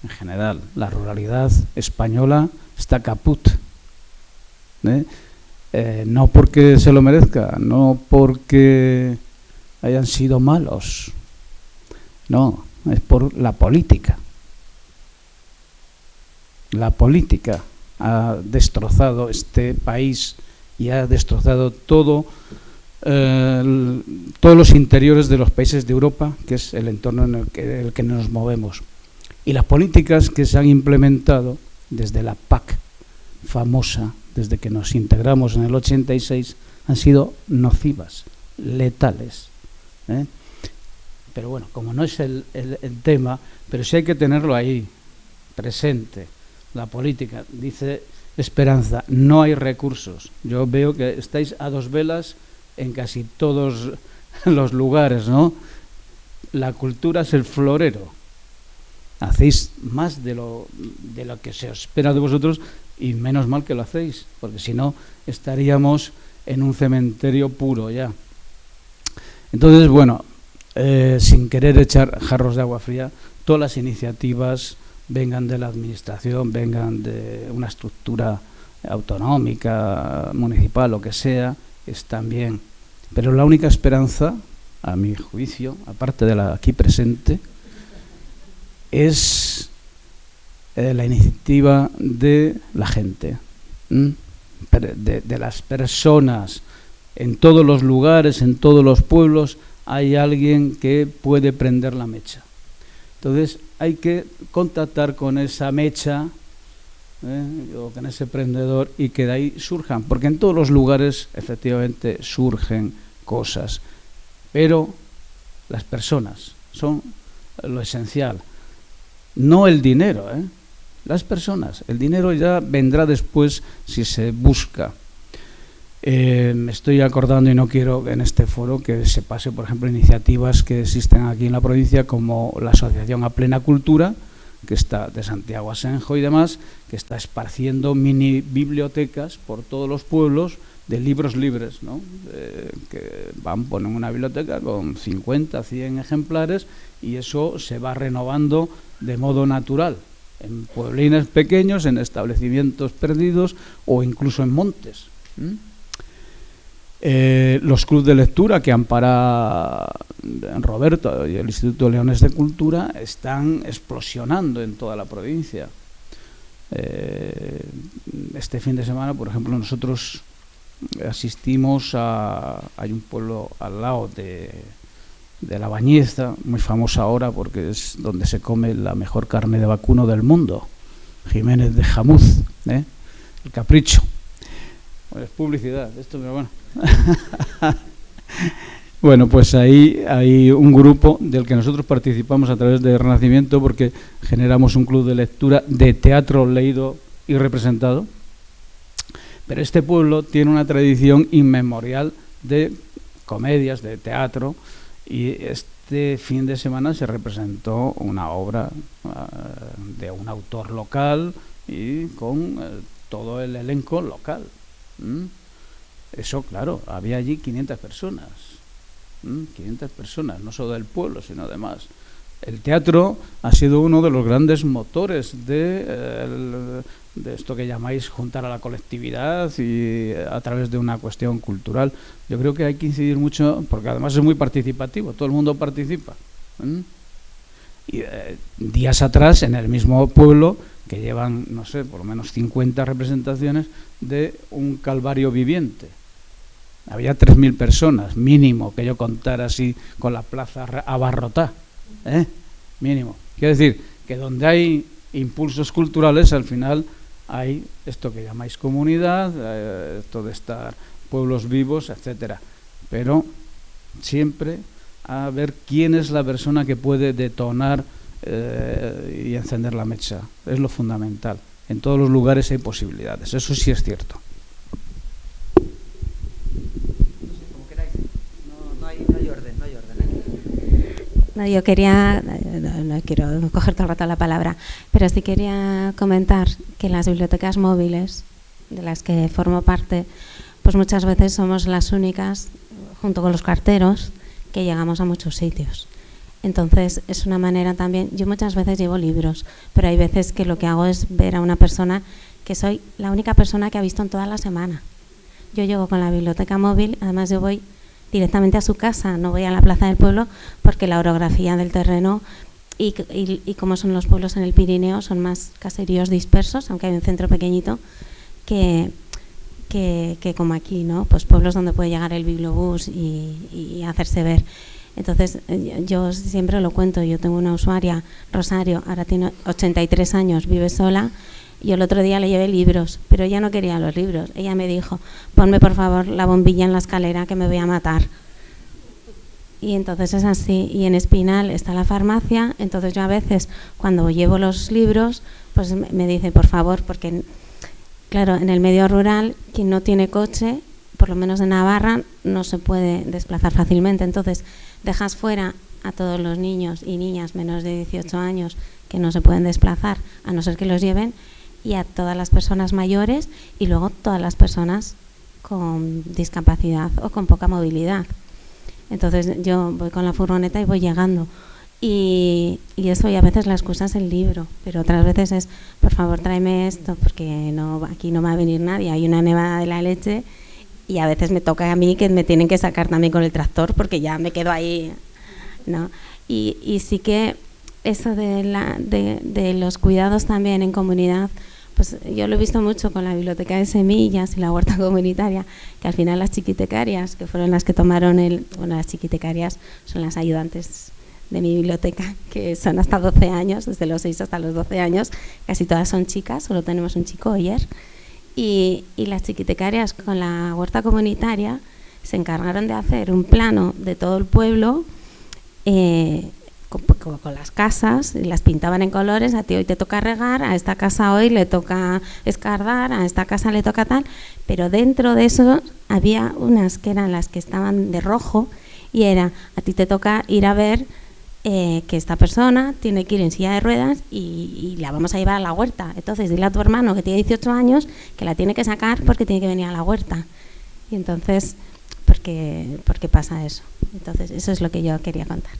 en general. La ruralidad española está caput. No porque se lo merezca, no porque hayan sido malos, no, es por la política. La política ha destrozado este país y ha destrozado todos los interiores de los países de Europa, que es el entorno en el que nos movemos. Y las políticas que se han implementado desde la PAC famosa, desde que nos integramos en el 86, han sido nocivas, letales. Pero bueno, como no es el tema, pero sí hay que tenerlo ahí, presente. La política, dice Esperanza, no hay recursos. Yo veo que estáis a dos velas en casi todos los lugares, ¿no? La cultura es el florero. Hacéis más de lo que se espera de vosotros, y menos mal que lo hacéis, porque si no estaríamos en un cementerio puro ya. Entonces, bueno, sin querer echar jarros de agua fría, todas las iniciativas, vengan de la administración, vengan de una estructura autonómica, municipal, lo que sea, están bien. Pero la única esperanza, a mi juicio, aparte de la aquí presente, es la iniciativa de la gente, de las personas. En todos los lugares, en todos los pueblos, hay alguien que puede prender la mecha. Entonces hay que contactar con esa mecha o con ese prendedor, y que de ahí surjan, porque en todos los lugares efectivamente surgen cosas, pero las personas son lo esencial, no el dinero, Las personas. El dinero ya vendrá después si se busca. Me estoy acordando, y no quiero en este foro que se pase, por ejemplo, iniciativas que existen aquí en la provincia, como la Asociación A Plena Cultura, que está de Santiago a Senjo y demás, que está esparciendo mini bibliotecas por todos los pueblos de libros libres, ¿no? Que ponen una biblioteca con 50, 100 ejemplares, y eso se va renovando de modo natural, en pueblines pequeños, en establecimientos perdidos o incluso en montes. Los clubes de lectura que ampara Roberto y el Instituto Leones de Cultura están explosionando en toda la provincia. Este fin de semana, por ejemplo, nosotros asistimos hay un pueblo al lado de La Bañeza, muy famosa ahora porque es donde se come la mejor carne de vacuno del mundo, Jiménez de Jamuz, el Capricho. Es publicidad esto, pero bueno. Bueno, pues ahí hay un grupo del que nosotros participamos a través de Renacimiento, porque generamos un club de lectura de teatro leído y representado. Pero este pueblo tiene una tradición inmemorial de comedias, de teatro, y este fin de semana se representó una obra de un autor local y con todo el elenco local. Eso, claro, había allí 500 personas. 500 personas, no solo del pueblo, sino además. El teatro ha sido uno de los grandes motores de esto que llamáis juntar a la colectividad y a través de una cuestión cultural. Yo creo que hay que incidir mucho, porque además es muy participativo, todo el mundo participa. Y días atrás, en el mismo pueblo, que llevan, no sé, por lo menos 50 representaciones de un calvario viviente. Había 3.000 personas, mínimo, que yo contara así con la plaza abarrotada, mínimo. Quiero decir que donde hay impulsos culturales, al final hay esto que llamáis comunidad, esto de estar pueblos vivos, etcétera. Pero siempre a ver quién es la persona que puede detonar y encender la mecha. Es lo fundamental. En todos los lugares hay posibilidades, eso sí es cierto. No, yo quería, no quiero coger todo el rato la palabra, pero sí quería comentar que las bibliotecas móviles, de las que formo parte, pues muchas veces somos las únicas, junto con los carteros, que llegamos a muchos sitios. Entonces es una manera también, yo muchas veces llevo libros, pero hay veces que lo que hago es ver a una persona que soy la única persona que ha visto en toda la semana. Yo llego con la biblioteca móvil, además yo voy directamente a su casa, no voy a la plaza del pueblo, porque la orografía del terreno y como son los pueblos en el Pirineo, son más caseríos dispersos, aunque hay un centro pequeñito, que como aquí, ¿no? Pues pueblos donde puede llegar el bibliobús y hacerse ver. Entonces, yo siempre lo cuento, yo tengo una usuaria, Rosario, ahora tiene 83 años, vive sola. Yo el otro día le llevé libros, pero ella no quería los libros. Ella me dijo, ponme por favor la bombilla en la escalera que me voy a matar. Y entonces es así. Y en Espinal está la farmacia, entonces yo a veces cuando llevo los libros, pues me dice, por favor, porque claro, en el medio rural, quien no tiene coche, por lo menos en Navarra, no se puede desplazar fácilmente. Entonces dejas fuera a todos los niños y niñas menos de 18 años que no se pueden desplazar, a no ser que los lleven, y a todas las personas mayores y luego todas las personas con discapacidad o con poca movilidad. Entonces yo voy con la furgoneta y voy llegando y eso, y a veces la excusa es el libro, pero otras veces es, por favor tráeme esto porque aquí no va a venir nadie, hay una nevada de la leche, y a veces me toca a mí que me tienen que sacar también con el tractor porque ya me quedo ahí, ¿no? Y sí que eso de los cuidados también en comunidad, pues yo lo he visto mucho con la biblioteca de semillas y la huerta comunitaria, que al final las chiquitecarias, que fueron las que tomaron las chiquitecarias son las ayudantes de mi biblioteca, que son hasta 12 años, desde los 6 hasta los 12 años, casi todas son chicas, solo tenemos un chico ayer, y las chiquitecarias con la huerta comunitaria se encargaron de hacer un plano de todo el pueblo, con las casas, y las pintaban en colores. A ti hoy te toca regar, a esta casa hoy le toca escardar, a esta casa le toca tal, pero dentro de eso había unas que eran las que estaban de rojo, y era, a ti te toca ir a ver que esta persona tiene que ir en silla de ruedas y la vamos a llevar a la huerta. Entonces dile a tu hermano que tiene 18 años que la tiene que sacar porque tiene que venir a la huerta. Y entonces, ¿por qué pasa eso? Entonces eso es lo que yo quería contar.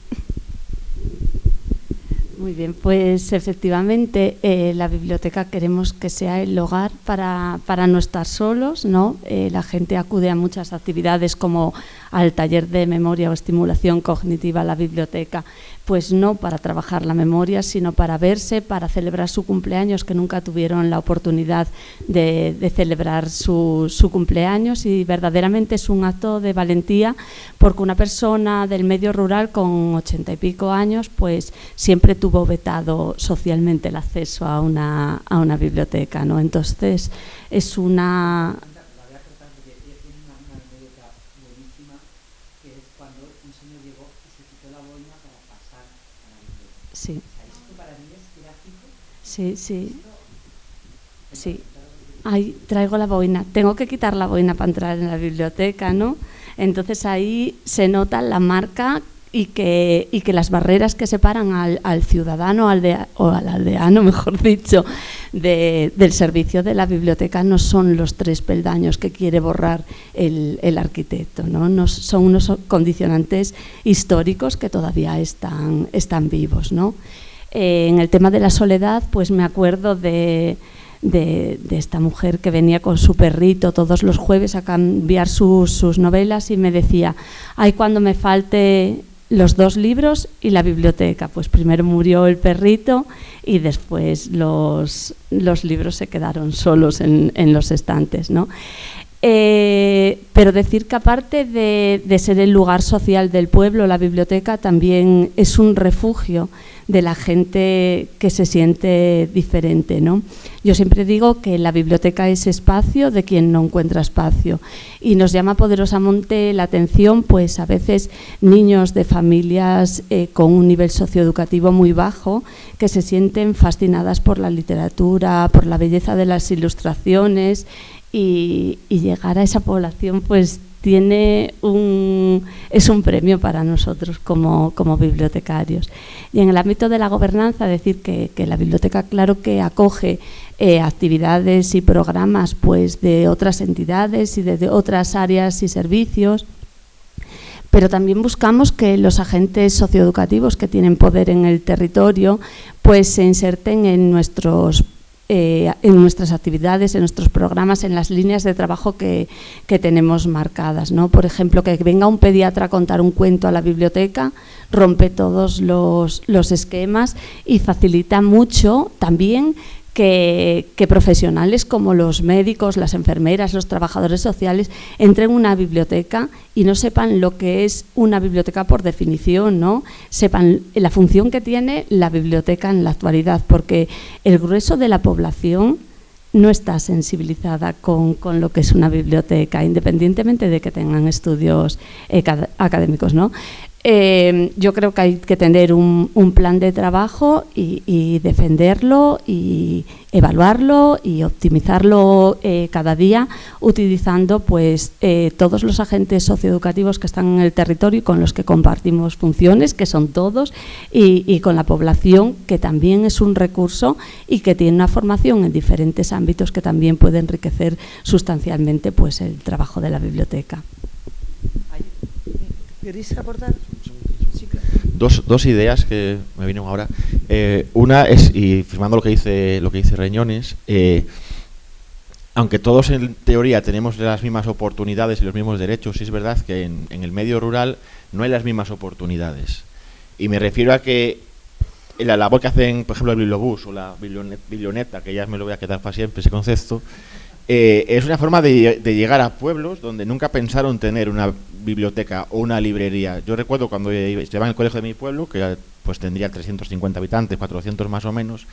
Muy bien, pues efectivamente la biblioteca queremos que sea el hogar para no estar solos, ¿no? La gente acude a muchas actividades como al taller de memoria o estimulación cognitiva a la biblioteca, pues no para trabajar la memoria, sino para verse, para celebrar su cumpleaños, que nunca tuvieron la oportunidad de celebrar su cumpleaños, y verdaderamente es un acto de valentía, porque una persona del medio rural con 80 y pico años pues siempre tuvo vetado socialmente el acceso a una biblioteca, ¿no? Entonces es una... Sí. Sí. Ahí traigo la boina. Tengo que quitar la boina para entrar en la biblioteca, ¿no? Entonces ahí se nota la marca y que las barreras que separan al ciudadano o al aldeano, mejor dicho, del servicio de la biblioteca no son los 3 peldaños que quiere borrar el arquitecto, ¿no? Son unos condicionantes históricos que todavía están vivos, ¿no? En el tema de la soledad, pues me acuerdo de esta mujer que venía con su perrito todos los jueves a cambiar sus novelas, y me decía, ay, cuando me falte los 2 libros y la biblioteca. Pues primero murió el perrito y después los libros se quedaron solos en los estantes, ¿no? Pero decir que aparte de ser el lugar social del pueblo, la biblioteca también es un refugio de la gente que se siente diferente, ¿no? Yo siempre digo que la biblioteca es espacio de quien no encuentra espacio, y nos llama poderosamente la atención pues a veces niños de familias con un nivel socioeducativo muy bajo, que se sienten fascinadas por la literatura, por la belleza de las ilustraciones, y llegar a esa población pues es un premio para nosotros como bibliotecarios. Y en el ámbito de la gobernanza, decir que la biblioteca, claro que acoge actividades y programas pues de otras entidades y de otras áreas y servicios, pero también buscamos que los agentes socioeducativos que tienen poder en el territorio pues se inserten en nuestras actividades, en nuestros programas, en las líneas de trabajo que tenemos marcadas, ¿no? Por ejemplo, que venga un pediatra a contar un cuento a la biblioteca rompe todos los esquemas y facilita mucho también que profesionales como los médicos, las enfermeras, los trabajadores sociales entren en una biblioteca y no sepan lo que es una biblioteca por definición, ¿no? Sepan la función que tiene la biblioteca en la actualidad, porque el grueso de la población no está sensibilizada con lo que es una biblioteca, independientemente de que tengan estudios académicos, ¿no? Yo creo que hay que tener un plan de trabajo y defenderlo y evaluarlo y optimizarlo cada día, utilizando pues todos los agentes socioeducativos que están en el territorio y con los que compartimos funciones, que son todos, y con la población, que también es un recurso y que tiene una formación en diferentes ámbitos que también puede enriquecer sustancialmente pues el trabajo de la biblioteca. ¿Queréis aportar? Sí, claro. Dos ideas que me vienen ahora. Una es, y firmando lo que dice Reñones, aunque todos en teoría tenemos las mismas oportunidades y los mismos derechos, sí es verdad que en el medio rural no hay las mismas oportunidades. Y me refiero a que la labor que hacen, por ejemplo, el bibliobús o la biblioneta, que ya me lo voy a quedar para siempre ese concepto, es una forma de llegar a pueblos donde nunca pensaron tener una biblioteca o una librería. Yo recuerdo cuando estaba en el colegio de mi pueblo, que pues tendría 350 habitantes, 400 más o menos,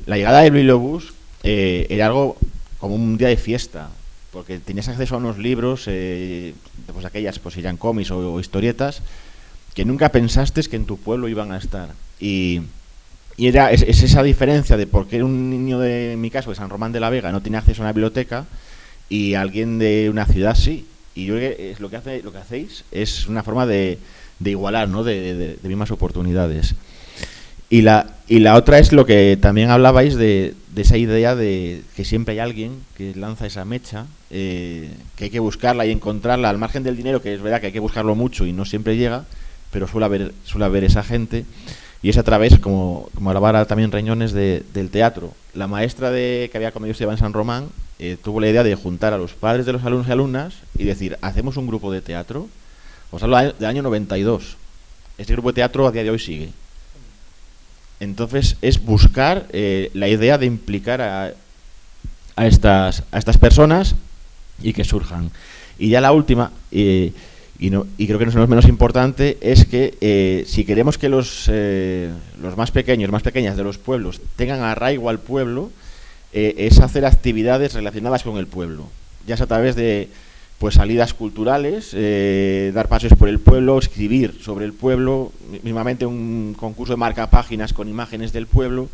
la llegada del bibliobús era algo como un día de fiesta, porque tenías acceso a unos libros, pues aquellas pues serían cómics o historietas, que nunca pensaste que en tu pueblo iban a estar. Y es esa diferencia de por qué un niño de, en mi caso, de San Román de la Vega, no tiene acceso a una biblioteca y alguien de una ciudad sí. Y yo creo que lo que hacéis es una forma de igualar, ¿no? de mismas oportunidades. Y la otra es lo que también hablabais de esa idea de que siempre hay alguien que lanza esa mecha, que hay que buscarla y encontrarla al margen del dinero, que es verdad que hay que buscarlo mucho y no siempre llega, pero suele haber esa gente. Y es a través, como hablaba ahora también Reñones, del teatro. La maestra que había comido Esteban San Román tuvo la idea de juntar a los padres de los alumnos y alumnas y decir, hacemos un grupo de teatro. Os hablo del año 92. Este grupo de teatro a día de hoy sigue. Entonces es buscar la idea de implicar a estas personas y que surjan. Y ya la última, y creo que no es lo menos importante, es que si queremos que los más pequeños, más pequeñas de los pueblos tengan arraigo al pueblo, es hacer actividades relacionadas con el pueblo, ya sea a través de pues salidas culturales, dar paseos por el pueblo, escribir sobre el pueblo, mismamente un concurso de marcapáginas con imágenes del pueblo,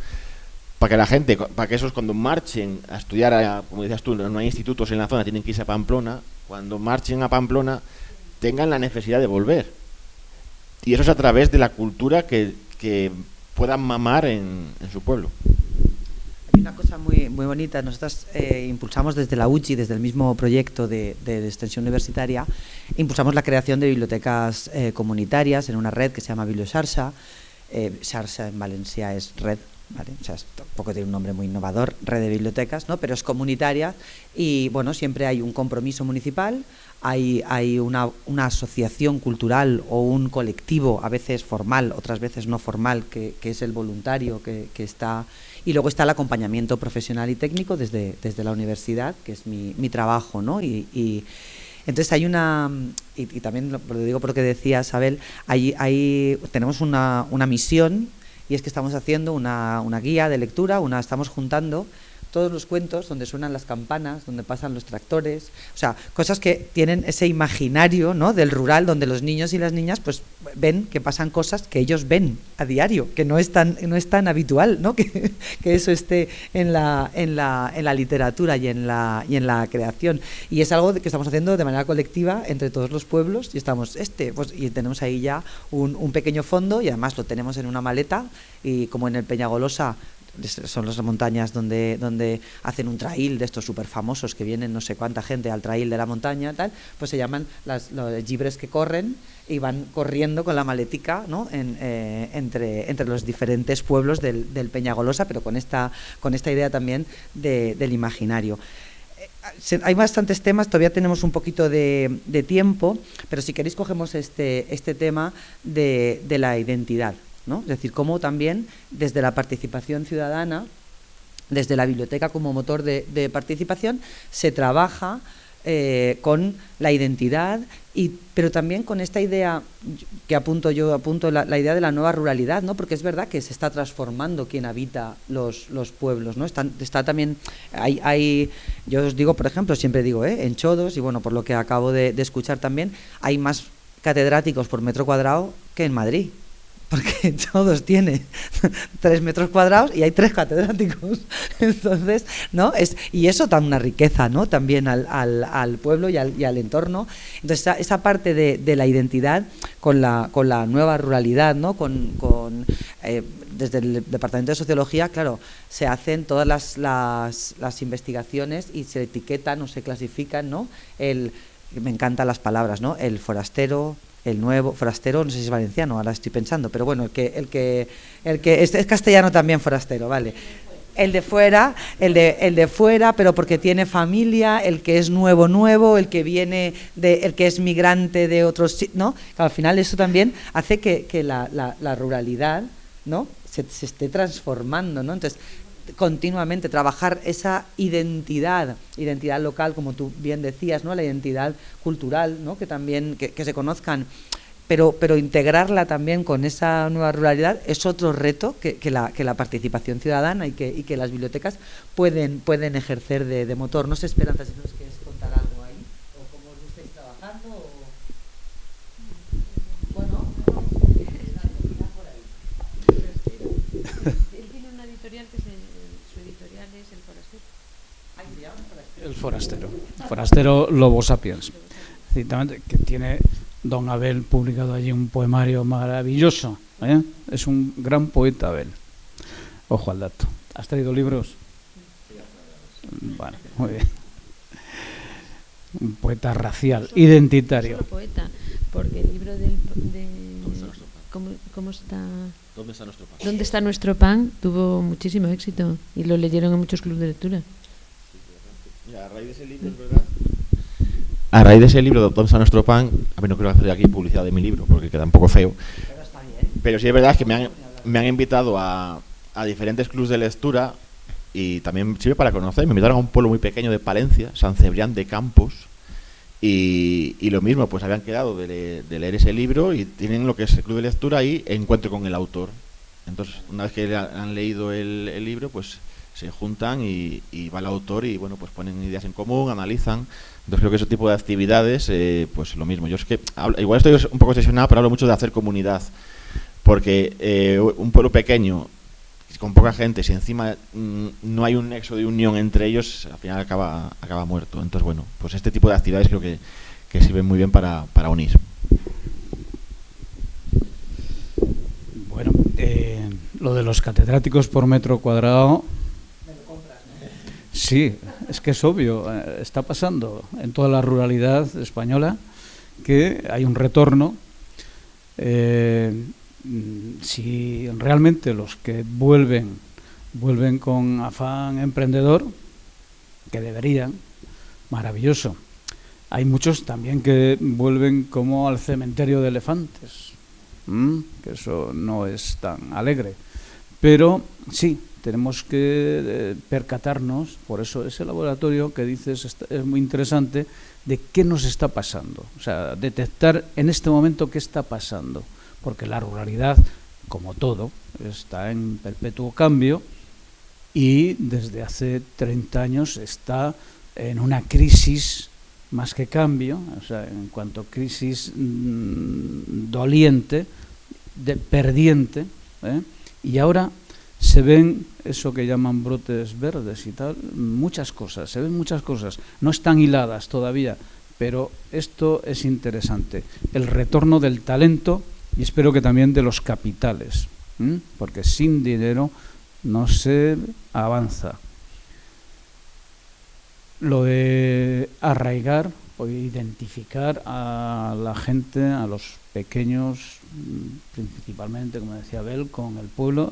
para que la gente, para que esos cuando marchen a estudiar, como decías tú, no hay institutos en la zona, tienen que irse a Pamplona, cuando marchen a Pamplona tengan la necesidad de volver. Y eso es a través de la cultura que puedan mamar en su pueblo. Hay una cosa muy bonita. Nosotros impulsamos desde la UCI, desde el mismo proyecto de extensión universitaria, impulsamos la creación de bibliotecas comunitarias en una red que se llama Bibliosarsa. Sarsa en Valencia es red, ¿vale? O sea, tampoco tiene un nombre muy innovador, red de bibliotecas, ¿no? Pero es comunitaria y bueno, siempre hay un compromiso municipal, hay una asociación cultural o un colectivo, a veces formal, otras veces no formal, que es el voluntario que está, y luego está el acompañamiento profesional y técnico desde la universidad, que es mi trabajo, ¿no? Y entonces hay una, y también lo digo por lo que decía Isabel, tenemos una misión, y es que estamos haciendo una guía de lectura, estamos juntando todos los cuentos donde suenan las campanas, donde pasan los tractores, o sea, cosas que tienen ese imaginario, ¿no?, del rural, donde los niños y las niñas pues ven que pasan cosas que ellos ven a diario, que no es tan habitual, ¿no?, que eso esté en la literatura y en la creación, y es algo que estamos haciendo de manera colectiva entre todos los pueblos, y estamos pues, y tenemos ahí ya un pequeño fondo, y además lo tenemos en una maleta, y como en el Peñagolosa son las montañas donde hacen un trail de estos súper famosos que vienen no sé cuánta gente al trail de la montaña, tal, pues se llaman los llibres que corren y van corriendo con la maletica, ¿no?, entre los diferentes pueblos del Peñagolosa, pero con esta idea también del imaginario. Hay bastantes temas, todavía tenemos un poquito de tiempo, pero si queréis cogemos este tema de la identidad, ¿no? Es decir, cómo también desde la participación ciudadana, desde la biblioteca como motor de participación, se trabaja con la identidad, pero también con esta idea que apunto la idea de la nueva ruralidad, ¿no? Porque es verdad que se está transformando quien habita los pueblos, ¿no? Está también, yo os digo, por ejemplo, siempre digo, en Chodos, y bueno, por lo que acabo de escuchar también, hay más catedráticos por metro cuadrado que en Madrid. Porque todos tienen 3 metros cuadrados y hay 3 catedráticos. Entonces, ¿no? Y eso da una riqueza, ¿no?, también al pueblo y al entorno. Entonces, esa parte de la identidad con la nueva ruralidad, ¿no?, desde el Departamento de Sociología, claro, se hacen todas las investigaciones y se etiquetan o se clasifican, ¿no? Me encantan las palabras, ¿no? El forastero, el nuevo forastero, no sé si es valenciano, ahora estoy pensando, pero bueno, el que es castellano también, forastero, vale. El de fuera, pero porque tiene familia, el que es nuevo, el que viene el que es migrante de otros, ¿no? Al final eso también hace que la ruralidad, ¿no?, se esté transformando, ¿no? Entonces, continuamente trabajar esa identidad local, como tú bien decías, ¿no?, la identidad cultural, ¿no?, que también que se conozcan, pero integrarla también con esa nueva ruralidad es otro reto que la participación ciudadana y que las bibliotecas pueden ejercer de motor. No sé, Esperanza, si nos quieres contar algo ahí, o cómo lo estáis trabajando, o... Bueno... El forastero Lobo Sapiens, ciertamente, que tiene don Abel publicado allí un poemario maravilloso, ¿eh? Es un gran poeta, Abel. Ojo al dato. ¿Has traído libros? Bueno, muy bien. Un poeta racial, identitario. No solo poeta, porque el libro de ¿cómo está? ¿Dónde está nuestro pan? ¿Dónde está nuestro pan? Tuvo muchísimo éxito y lo leyeron en muchos clubes de lectura. A raíz de ese libro, es verdad. A raíz de ese libro, ¿Dónde está nuestro pan? A mí no quiero hacer aquí publicidad de mi libro porque queda un poco feo. Pero sí es verdad que me han invitado a diferentes clubs de lectura y también sirve para conocer. Me invitaron a un pueblo muy pequeño de Palencia, San Cebrián de Campos, y lo mismo, pues habían quedado de leer ese libro y tienen lo que es el club de lectura ahí, encuentro con el autor. Entonces, una vez que han leído el libro, pues se juntan y va el autor y bueno, pues ponen ideas en común, analizan. Entonces creo que ese tipo de actividades, pues lo mismo. Yo es que igual estoy un poco obsesionado, pero hablo mucho de hacer comunidad, porque un pueblo pequeño con poca gente, si encima no hay un nexo de unión entre ellos, al final acaba muerto. Entonces bueno, pues este tipo de actividades creo que sirven muy bien para unir. Bueno, lo de los catedráticos por metro cuadrado. Sí, es que es obvio, está pasando en toda la ruralidad española que hay un retorno. Si realmente los que vuelven con afán emprendedor, que deberían, maravilloso. Hay muchos también que vuelven como al cementerio de elefantes, que eso no es tan alegre, pero sí, tenemos que percatarnos, por eso ese laboratorio que dices es muy interesante, de qué nos está pasando, o sea, detectar en este momento qué está pasando, porque la ruralidad, como todo, está en perpetuo cambio y desde hace 30 años está en una crisis más que cambio, o sea, en cuanto a crisis doliente, perdiente, y ahora se ven eso que llaman brotes verdes y tal, muchas cosas, se ven muchas cosas, no están hiladas todavía, pero esto es interesante, el retorno del talento y espero que también de los capitales, porque sin dinero no se avanza. Lo de arraigar o identificar a la gente, a los pequeños, principalmente, como decía Abel, con el pueblo,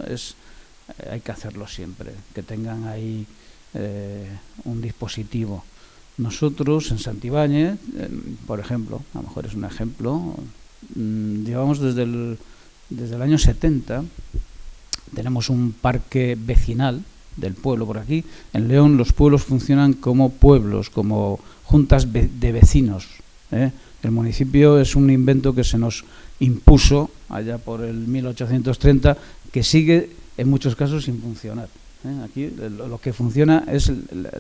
hay que hacerlo siempre, que tengan ahí un dispositivo. Nosotros en Santibáñez, por ejemplo, a lo mejor es un ejemplo, llevamos desde el año 70, tenemos un parque vecinal del pueblo por aquí. En León los pueblos funcionan como pueblos, como juntas de vecinos, El municipio es un invento que se nos impuso allá por el 1830, que sigue en muchos casos sin funcionar. Aquí lo que funciona es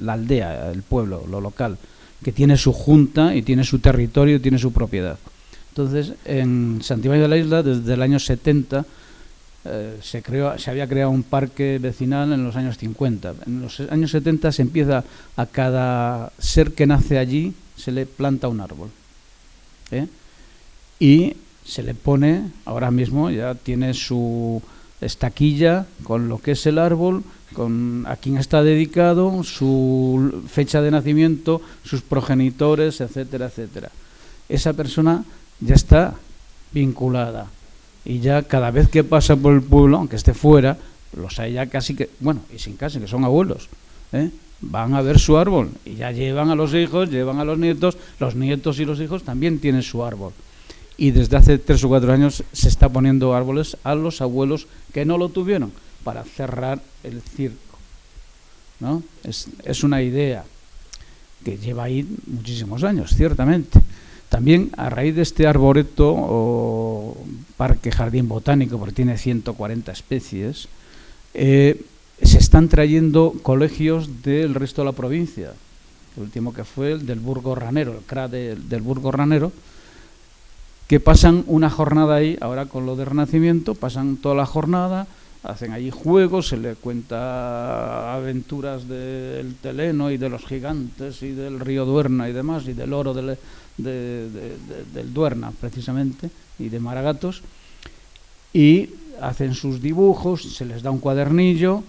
la aldea, el pueblo, lo local, que tiene su junta y tiene su territorio y tiene su propiedad. Entonces, en Santibáñez de la Isla, desde el año 70, se había creado un parque vecinal en los años 50. En los años 70 se empieza, a cada ser que nace allí, se le planta un árbol. Y se le pone, ahora mismo ya tiene su estaquilla con lo que es el árbol, con a quién está dedicado, su fecha de nacimiento, sus progenitores, etcétera, etcétera. Esa persona ya está vinculada y ya cada vez que pasa por el pueblo, aunque esté fuera, los hay ya casi que, bueno, y sin casi, que son abuelos, van a ver su árbol y ya llevan a los hijos, llevan a los nietos y los hijos también tienen su árbol. Y desde hace 3 o 4 años se está poniendo árboles a los abuelos que no lo tuvieron para cerrar el circo, ¿no? Es una idea que lleva ahí muchísimos años, ciertamente. También a raíz de este arboreto o parque jardín botánico, porque tiene 140 especies, se están trayendo colegios del resto de la provincia. El último que fue el del Burgo Ranero, el CRA del Burgo Ranero, que pasan una jornada ahí, ahora con lo de Renacimiento, pasan toda la jornada hacen allí juegos, se le cuenta aventuras del Teleno y de los gigantes y del río Duerna y demás, y del oro del Duerna precisamente, y de Maragatos, y hacen sus dibujos, se les da un cuadernillo,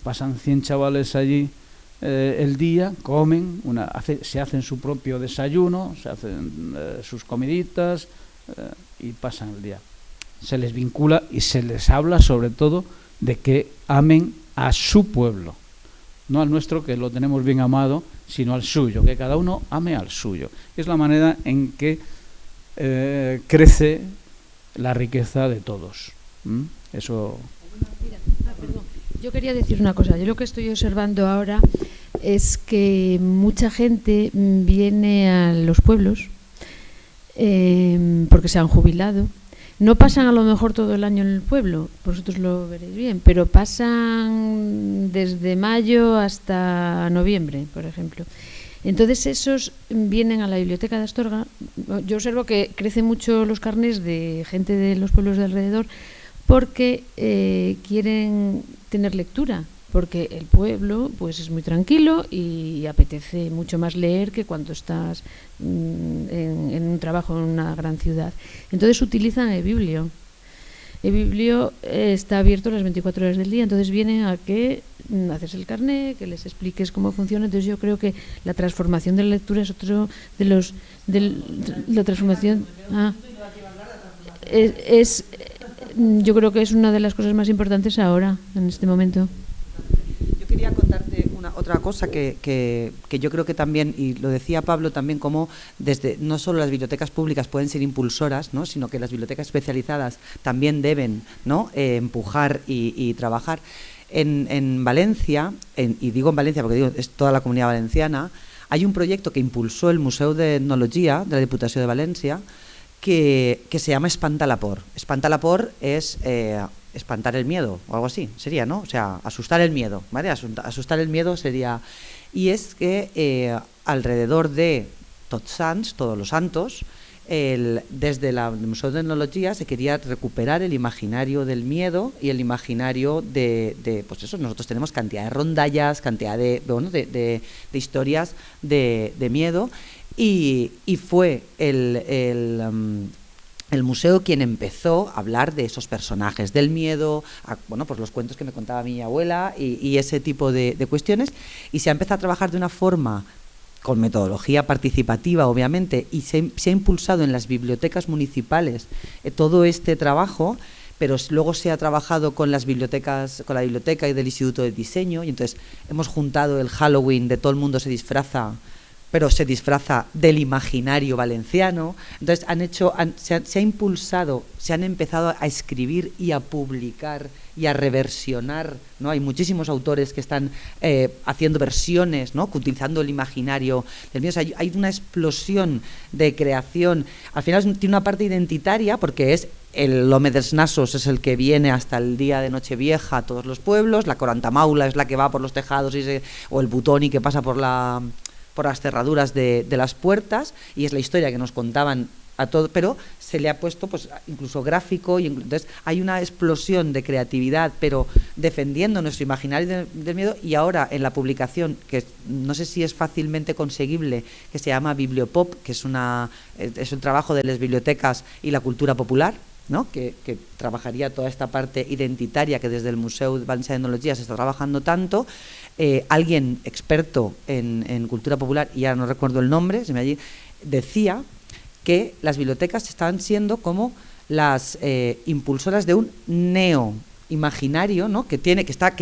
pasan 100 chavales allí el día, comen, se hacen su propio desayuno, se hacen sus comiditas y pasan el día. Se les vincula y se les habla sobre todo de que amen a su pueblo, no al nuestro, que lo tenemos bien amado, sino al suyo, que cada uno ame al suyo. Es la manera en que crece la riqueza de todos. Eso. Perdón. Yo quería decir una cosa. Yo lo que estoy observando ahora es que mucha gente viene a los pueblos porque se han jubilado. No pasan a lo mejor todo el año en el pueblo, vosotros lo veréis bien, pero pasan desde mayo hasta noviembre, por ejemplo. Entonces esos vienen a la biblioteca de Astorga. Yo observo que crecen mucho los carnés de gente de los pueblos de alrededor porque quieren tener lectura, porque el pueblo pues es muy tranquilo y apetece mucho más leer que cuando estás en un trabajo en una gran ciudad. Entonces utilizan el biblio. El biblio está abierto las 24 horas del día, entonces vienen a que haces el carné, que les expliques cómo funciona. Entonces yo creo que la transformación de la lectura es otro de los... la transformación... yo creo que es una de las cosas más importantes ahora, en este momento. Yo quería contarte otra cosa que yo creo que también, y lo decía Pablo también, como desde no solo las bibliotecas públicas pueden ser impulsoras, ¿no?, sino que las bibliotecas especializadas también deben, ¿no?, empujar y trabajar. En Valencia, y digo en Valencia porque es toda la comunidad valenciana, hay un proyecto que impulsó el Museu d'Etnologia de la Diputació de Valencia que se llama Espanta la por. Espanta la por es espantar el miedo, o algo así, sería, ¿no? O sea, asustar el miedo, ¿vale? Asustar el miedo sería... Y es que alrededor de Tots Sants, todos los santos, desde el Museu d'Etnologia se quería recuperar el imaginario del miedo y el imaginario de pues eso, nosotros tenemos cantidad de rondallas, cantidad de historias de miedo, y fue el museo quien empezó a hablar de esos personajes del miedo, pues los cuentos que me contaba mi abuela y ese tipo de cuestiones, y se ha empezado a trabajar de una forma con metodología participativa, obviamente, y se ha impulsado en las bibliotecas municipales todo este trabajo, pero luego se ha trabajado con las bibliotecas, con la biblioteca y del Instituto de Diseño, y entonces hemos juntado el Halloween de todo el mundo se disfraza, pero se disfraza del imaginario valenciano. Entonces se ha impulsado, se han empezado a escribir y a publicar y a reversionar, ¿no? Hay muchísimos autores que están haciendo versiones, ¿no?, utilizando el imaginario del miedo. O sea, hay una explosión de creación. Al final tiene una parte identitaria porque es el Home dels Nassos, es el que viene hasta el día de Nochevieja a todos los pueblos, la Corantamaula es la que va por los tejados o el Butoni que pasa por las cerraduras de las puertas, y es la historia que nos contaban a todo, pero se le ha puesto pues incluso gráfico, y entonces hay una explosión de creatividad, pero defendiendo nuestro imaginario del miedo. Y ahora en la publicación, que no sé si es fácilmente conseguible, que se llama Bibliopop, que es un trabajo de las bibliotecas y la cultura popular, ¿no?, que trabajaría toda esta parte identitaria que desde el Museu Valencià d'Etnologia se está trabajando tanto. Alguien experto en cultura popular, y ahora no recuerdo el nombre, decía que las bibliotecas estaban siendo como las impulsoras de un neo-imaginario, ¿no?, que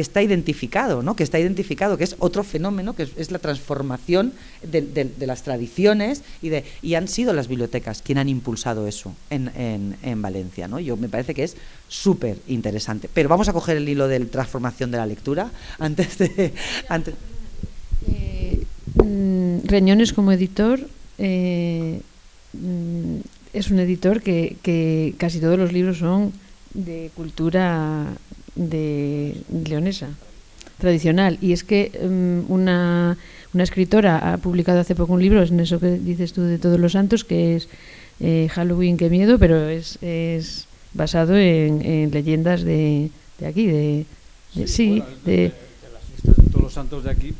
está identificado, ¿no?, que es otro fenómeno, que es la transformación de las tradiciones, y han sido las bibliotecas quienes han impulsado eso en Valencia, ¿no? Me parece que es súper interesante. Pero vamos a coger el hilo de la transformación de la lectura Reñones, como editor, es un editor que casi todos los libros son de cultura leonesa tradicional, y es que una escritora ha publicado hace poco un libro, es en eso que dices tú de Todos los Santos, que es Halloween, qué miedo, pero es basado en leyendas de aquí, sí, bueno, de las fiestas de todos los santos de aquí.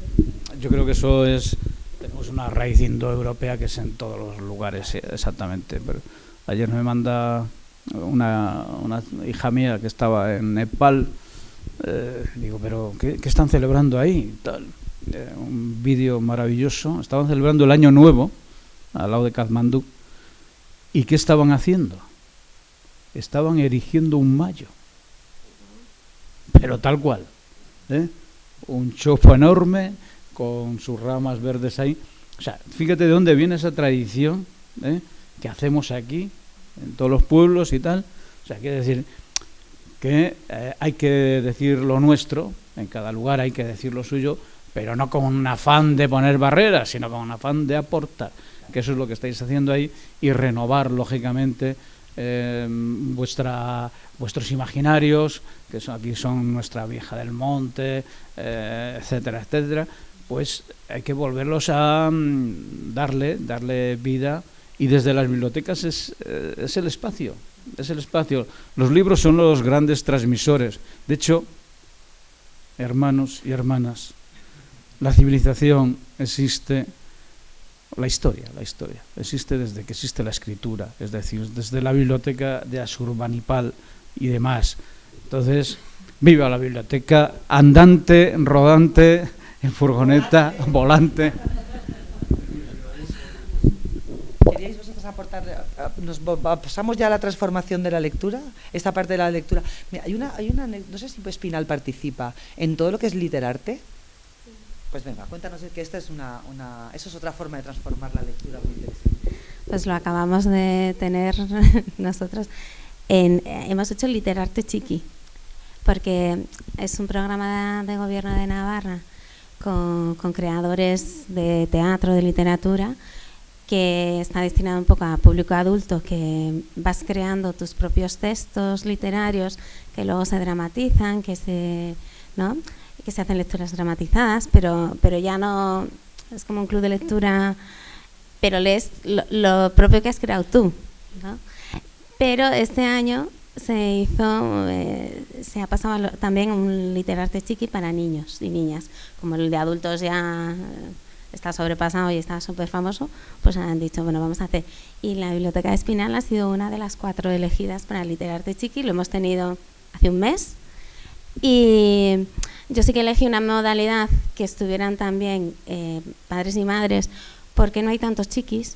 Yo creo que eso es, tenemos una raíz indoeuropea que es en todos los lugares, sí, exactamente. Pero ayer me manda una hija mía que estaba en Nepal, digo, pero ¿qué están celebrando ahí? Tal. Un vídeo maravilloso. Estaban celebrando el Año Nuevo al lado de Katmandú. ¿Y qué estaban haciendo? Estaban erigiendo un mayo, pero tal cual, un chopo enorme con sus ramas verdes ahí. O sea, fíjate de dónde viene esa tradición que hacemos aquí en todos los pueblos y tal. O sea, quiere decir que hay que decir lo nuestro, en cada lugar hay que decir lo suyo, pero no con un afán de poner barreras, sino con un afán de aportar, que eso es lo que estáis haciendo ahí, y renovar, lógicamente, vuestros imaginarios, que aquí son nuestra vieja del monte, etcétera, etcétera. Pues hay que volverlos a darle vida, y desde las bibliotecas es el espacio. Es el espacio. Los libros son los grandes transmisores. De hecho, hermanos y hermanas, la civilización existe, la historia existe desde que existe la escritura, es decir, desde la biblioteca de Asurbanipal y demás. Entonces, viva la biblioteca, andante, rodante, en furgoneta, volante. ¿Queríais vosotros aportar? Pasamos ya a la transformación de la lectura, esta parte de la lectura. Mira, hay una, no sé si Espinal participa en todo lo que es literarte. Pues venga, cuéntanos que esta es eso es otra forma de transformar la lectura muy interesante. Pues lo acabamos de tener nosotros. Hemos hecho Literarte Chiqui, porque es un programa de gobierno de Navarra con creadores de teatro, de literatura, que está destinado un poco a público adulto, que vas creando tus propios textos literarios que luego se dramatizan, que se hacen lecturas dramatizadas, pero ya no es como un club de lectura, pero lees lo propio que has creado tú, ¿no? Pero este año se ha pasado también un Literarte Chiqui para niños y niñas. Como el de adultos ya está sobrepasado y está súper famoso, pues han dicho, bueno, vamos a hacer. Y la Biblioteca de Espinal ha sido una de las 4 elegidas para Literarte Chiqui. Lo hemos tenido hace un mes. Y yo sí que elegí una modalidad que estuvieran también padres y madres, porque no hay tantos chiquis.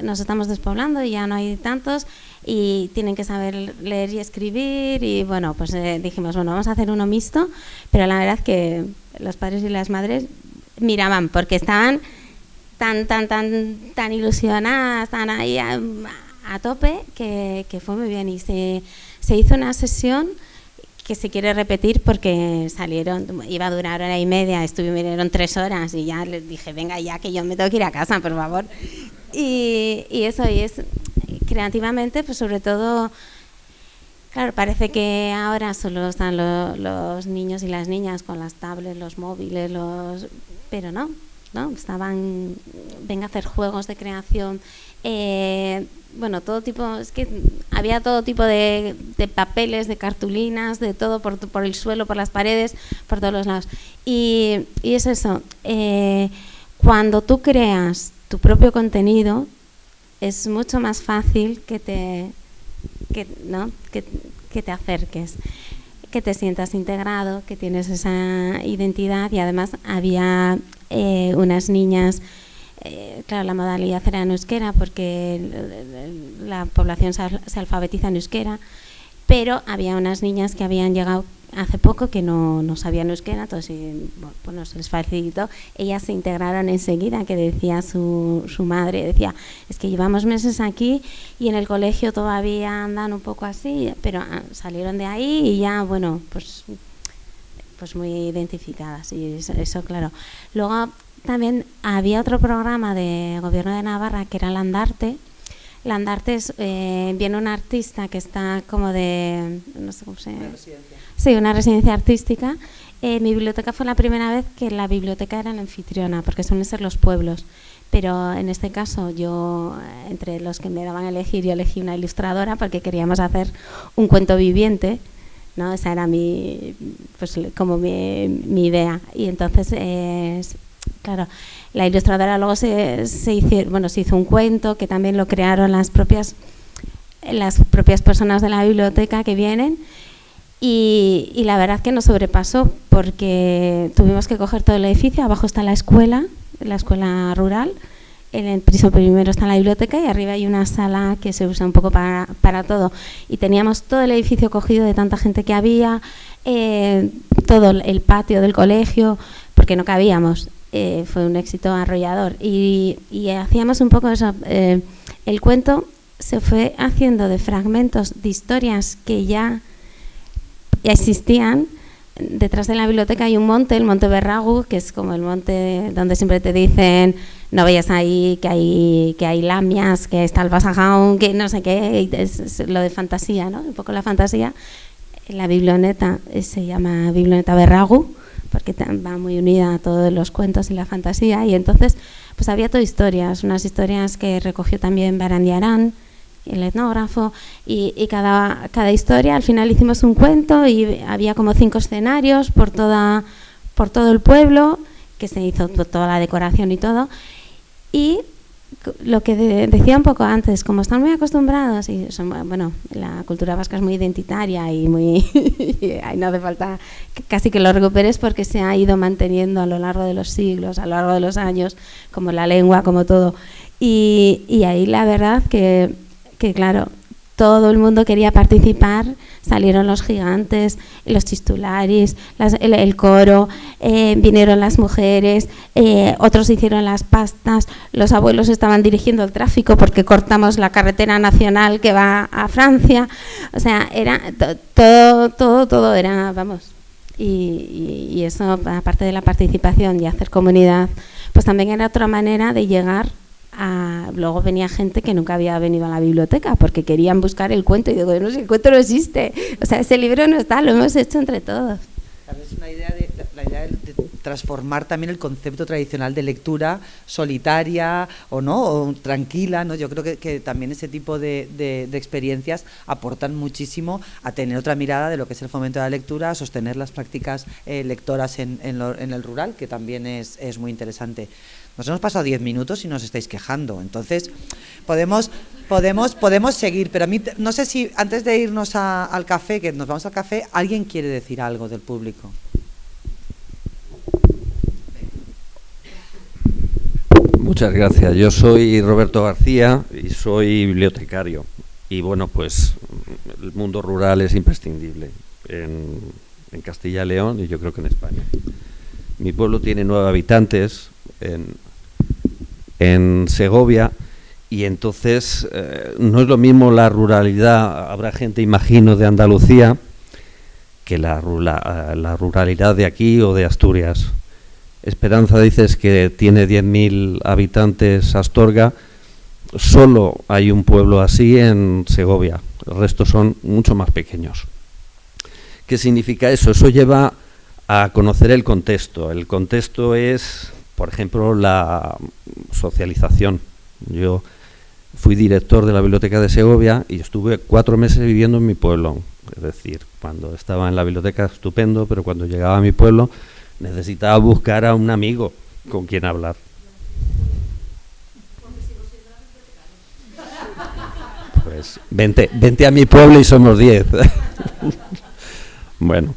Nos estamos despoblando y ya no hay tantos, y tienen que saber leer y escribir, y bueno, pues dijimos, bueno, vamos a hacer uno mixto, pero la verdad que los padres y las madres miraban, porque estaban tan ilusionadas, tan ahí a tope, que fue muy bien. Y se hizo una sesión que se quiere repetir, porque iba a durar 1h30, estuvieron 3 horas, y ya les dije, venga ya, que yo me tengo que ir a casa, por favor. Y eso, y es creativamente, pues sobre todo, claro, parece que ahora solo están los niños y las niñas con las tablets, los móviles, pero no, estaban, venga a hacer juegos de creación, bueno, todo tipo, es que había todo tipo de papeles, de cartulinas, de todo por el suelo, por las paredes, por todos los lados. Y es eso, cuando tú creas tu propio contenido, es mucho más fácil que te acerques, que te sientas integrado, que tienes esa identidad. Y además había unas niñas, claro, la modalidad era en euskera, porque la población se alfabetiza en euskera, pero había unas niñas que habían llegado hace poco que no sabían euskera, entonces bueno, se les facilitó. Ellas se integraron enseguida, que decía su madre, decía, es que llevamos meses aquí y en el colegio todavía andan un poco así, pero salieron de ahí y ya, bueno, pues muy identificadas, y eso claro. Luego también había otro programa de gobierno de Navarra, que era Landarte. Landarte es, viene un artista que está como de, no sé cómo se llama. Sí, una residencia artística. Mi biblioteca fue la primera vez que la biblioteca era la anfitriona, porque suelen ser los pueblos. Pero en este caso yo, entre los que me daban a elegir, yo elegí una ilustradora, porque queríamos hacer un cuento viviente ¿no? Esa era como mi idea. Y entonces, claro, la ilustradora luego se hizo un cuento que también lo crearon las propias personas de la biblioteca que vienen, y la verdad que nos sobrepasó porque tuvimos que coger todo el edificio. Abajo está la escuela rural, en el piso primero está la biblioteca y arriba hay una sala que se usa un poco para todo, y teníamos todo el edificio cogido de tanta gente que había, todo el patio del colegio, porque no cabíamos. Fue un éxito arrollador y hacíamos un poco eso. El cuento se fue haciendo de fragmentos de historias que ya existían. Detrás de la biblioteca hay un monte, el Monte Berragu, que es como el monte donde siempre te dicen no vayas ahí, que hay lamias, que está el Basajaun, que no sé qué, es lo de fantasía, ¿no? Un poco la fantasía. La biblioneta se llama Biblioneta Berragu, porque va muy unida a todos los cuentos y la fantasía, y entonces pues había todas historias, unas historias que recogió también Barandiarán, el etnógrafo, y cada historia, al final hicimos un cuento y había como 5 escenarios por todo el pueblo, que se hizo toda la decoración y todo. Y lo que decía un poco antes, como están muy acostumbrados, y la cultura vasca es muy identitaria y ahí no hace falta casi que lo recuperes, porque se ha ido manteniendo a lo largo de los siglos, a lo largo de los años, como la lengua, como todo. Y ahí la verdad que claro, todo el mundo quería participar. Salieron los gigantes, los chistularis, el coro, vinieron las mujeres, otros hicieron las pastas, los abuelos estaban dirigiendo el tráfico porque cortamos la carretera nacional que va a Francia. O sea, era todo era, vamos. Y eso, aparte de la participación y hacer comunidad, pues también era otra manera de llegar. Luego venía gente que nunca había venido a la biblioteca porque querían buscar el cuento, y digo, no sé, el cuento no existe, o sea, ese libro no está, lo hemos hecho entre todos. Es una idea la idea de transformar también el concepto tradicional de lectura solitaria o tranquila, ¿no? Yo creo que también ese tipo de experiencias aportan muchísimo a tener otra mirada de lo que es el fomento de la lectura, a sostener las prácticas lectoras en el rural, que también es muy interesante. Nos hemos pasado 10 minutos y nos estáis quejando, entonces podemos seguir, pero a mí no sé si antes de irnos al café, que nos vamos al café, alguien quiere decir algo del público. Muchas gracias. Yo soy Roberto García y soy bibliotecario. Y bueno, pues el mundo rural es imprescindible en Castilla y León, y yo creo que en España. Mi pueblo tiene 9 habitantes en Segovia, y entonces no es lo mismo la ruralidad. Habrá gente, imagino, de Andalucía que la ruralidad de aquí o de Asturias. Esperanza, dices que tiene 10.000 habitantes Astorga. Solo hay un pueblo así en Segovia, el resto son mucho más pequeños. ¿Qué significa eso? Eso lleva a conocer el contexto. El contexto es, por ejemplo, la socialización. Yo fui director de la Biblioteca de Segovia y estuve 4 meses viviendo en mi pueblo. Es decir, cuando estaba en la biblioteca, estupendo, pero cuando llegaba a mi pueblo necesitaba buscar a un amigo con quien hablar. Pues vente a mi pueblo y somos 10. Bueno,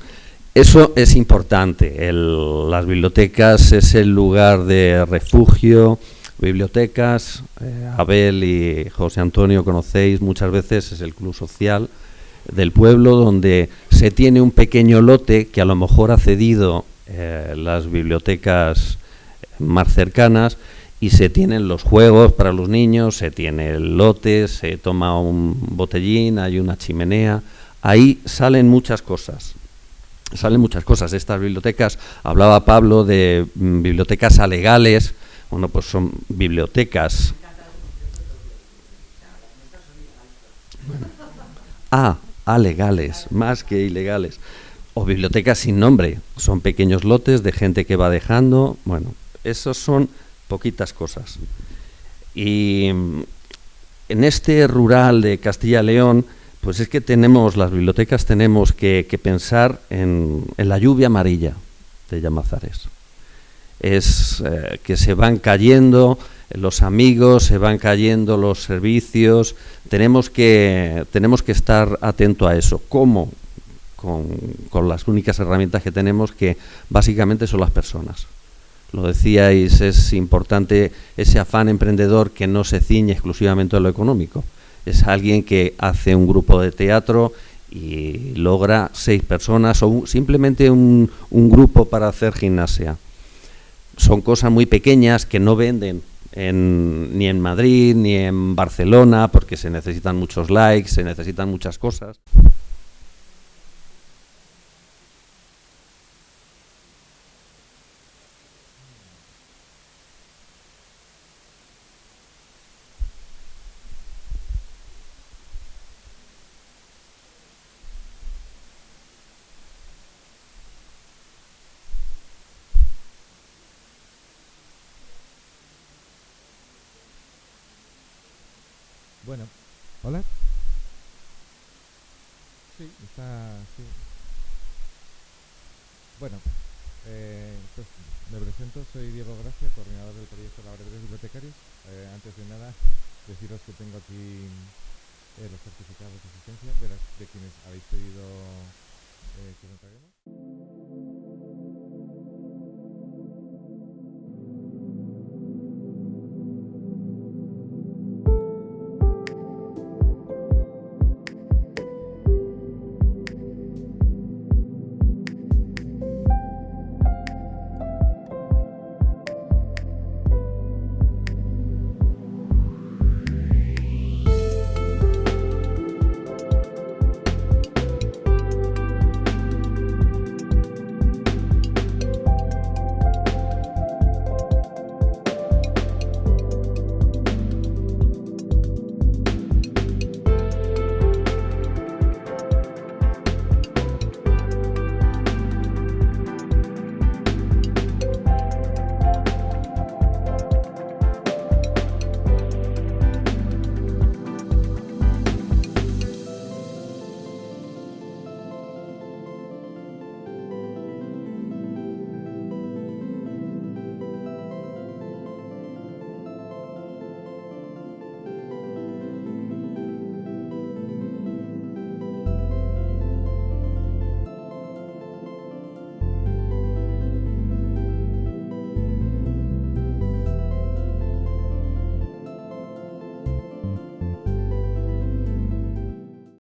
eso es importante. Las bibliotecas es el lugar de refugio. Bibliotecas, Abel y José Antonio conocéis muchas veces, es el club social del pueblo, donde se tiene un pequeño lote que a lo mejor ha cedido las bibliotecas más cercanas, y se tienen los juegos para los niños, se tiene el lote, se toma un botellín, hay una chimenea. Ahí salen muchas cosas. Estas bibliotecas, hablaba Pablo de bibliotecas alegales. Bueno, pues son bibliotecas. Alegales, más que ilegales. O bibliotecas sin nombre. Son pequeños lotes de gente que va dejando. Bueno, esos son poquitas cosas. Y en este rural de Castilla y León, Pues es que las bibliotecas tenemos que pensar en la lluvia amarilla de Llamazares. Es que se van cayendo los amigos, se van cayendo los servicios, tenemos que estar atentos a eso. ¿Cómo? Con las únicas herramientas que tenemos, que básicamente son las personas. Lo decíais, es importante ese afán emprendedor que no se ciñe exclusivamente a lo económico. Es alguien que hace un grupo de teatro y logra 6 personas o simplemente un grupo para hacer gimnasia. Son cosas muy pequeñas que no venden ni en Madrid ni en Barcelona, porque se necesitan muchos likes, se necesitan muchas cosas. Bueno, hola. Sí, está. Sí. Bueno, pues me presento, soy Diego Gracia, coordinador del proyecto Laboratorios Bibliotecarios. Antes de nada, deciros que tengo aquí los certificados de asistencia de quienes habéis pedido que os entreguemos.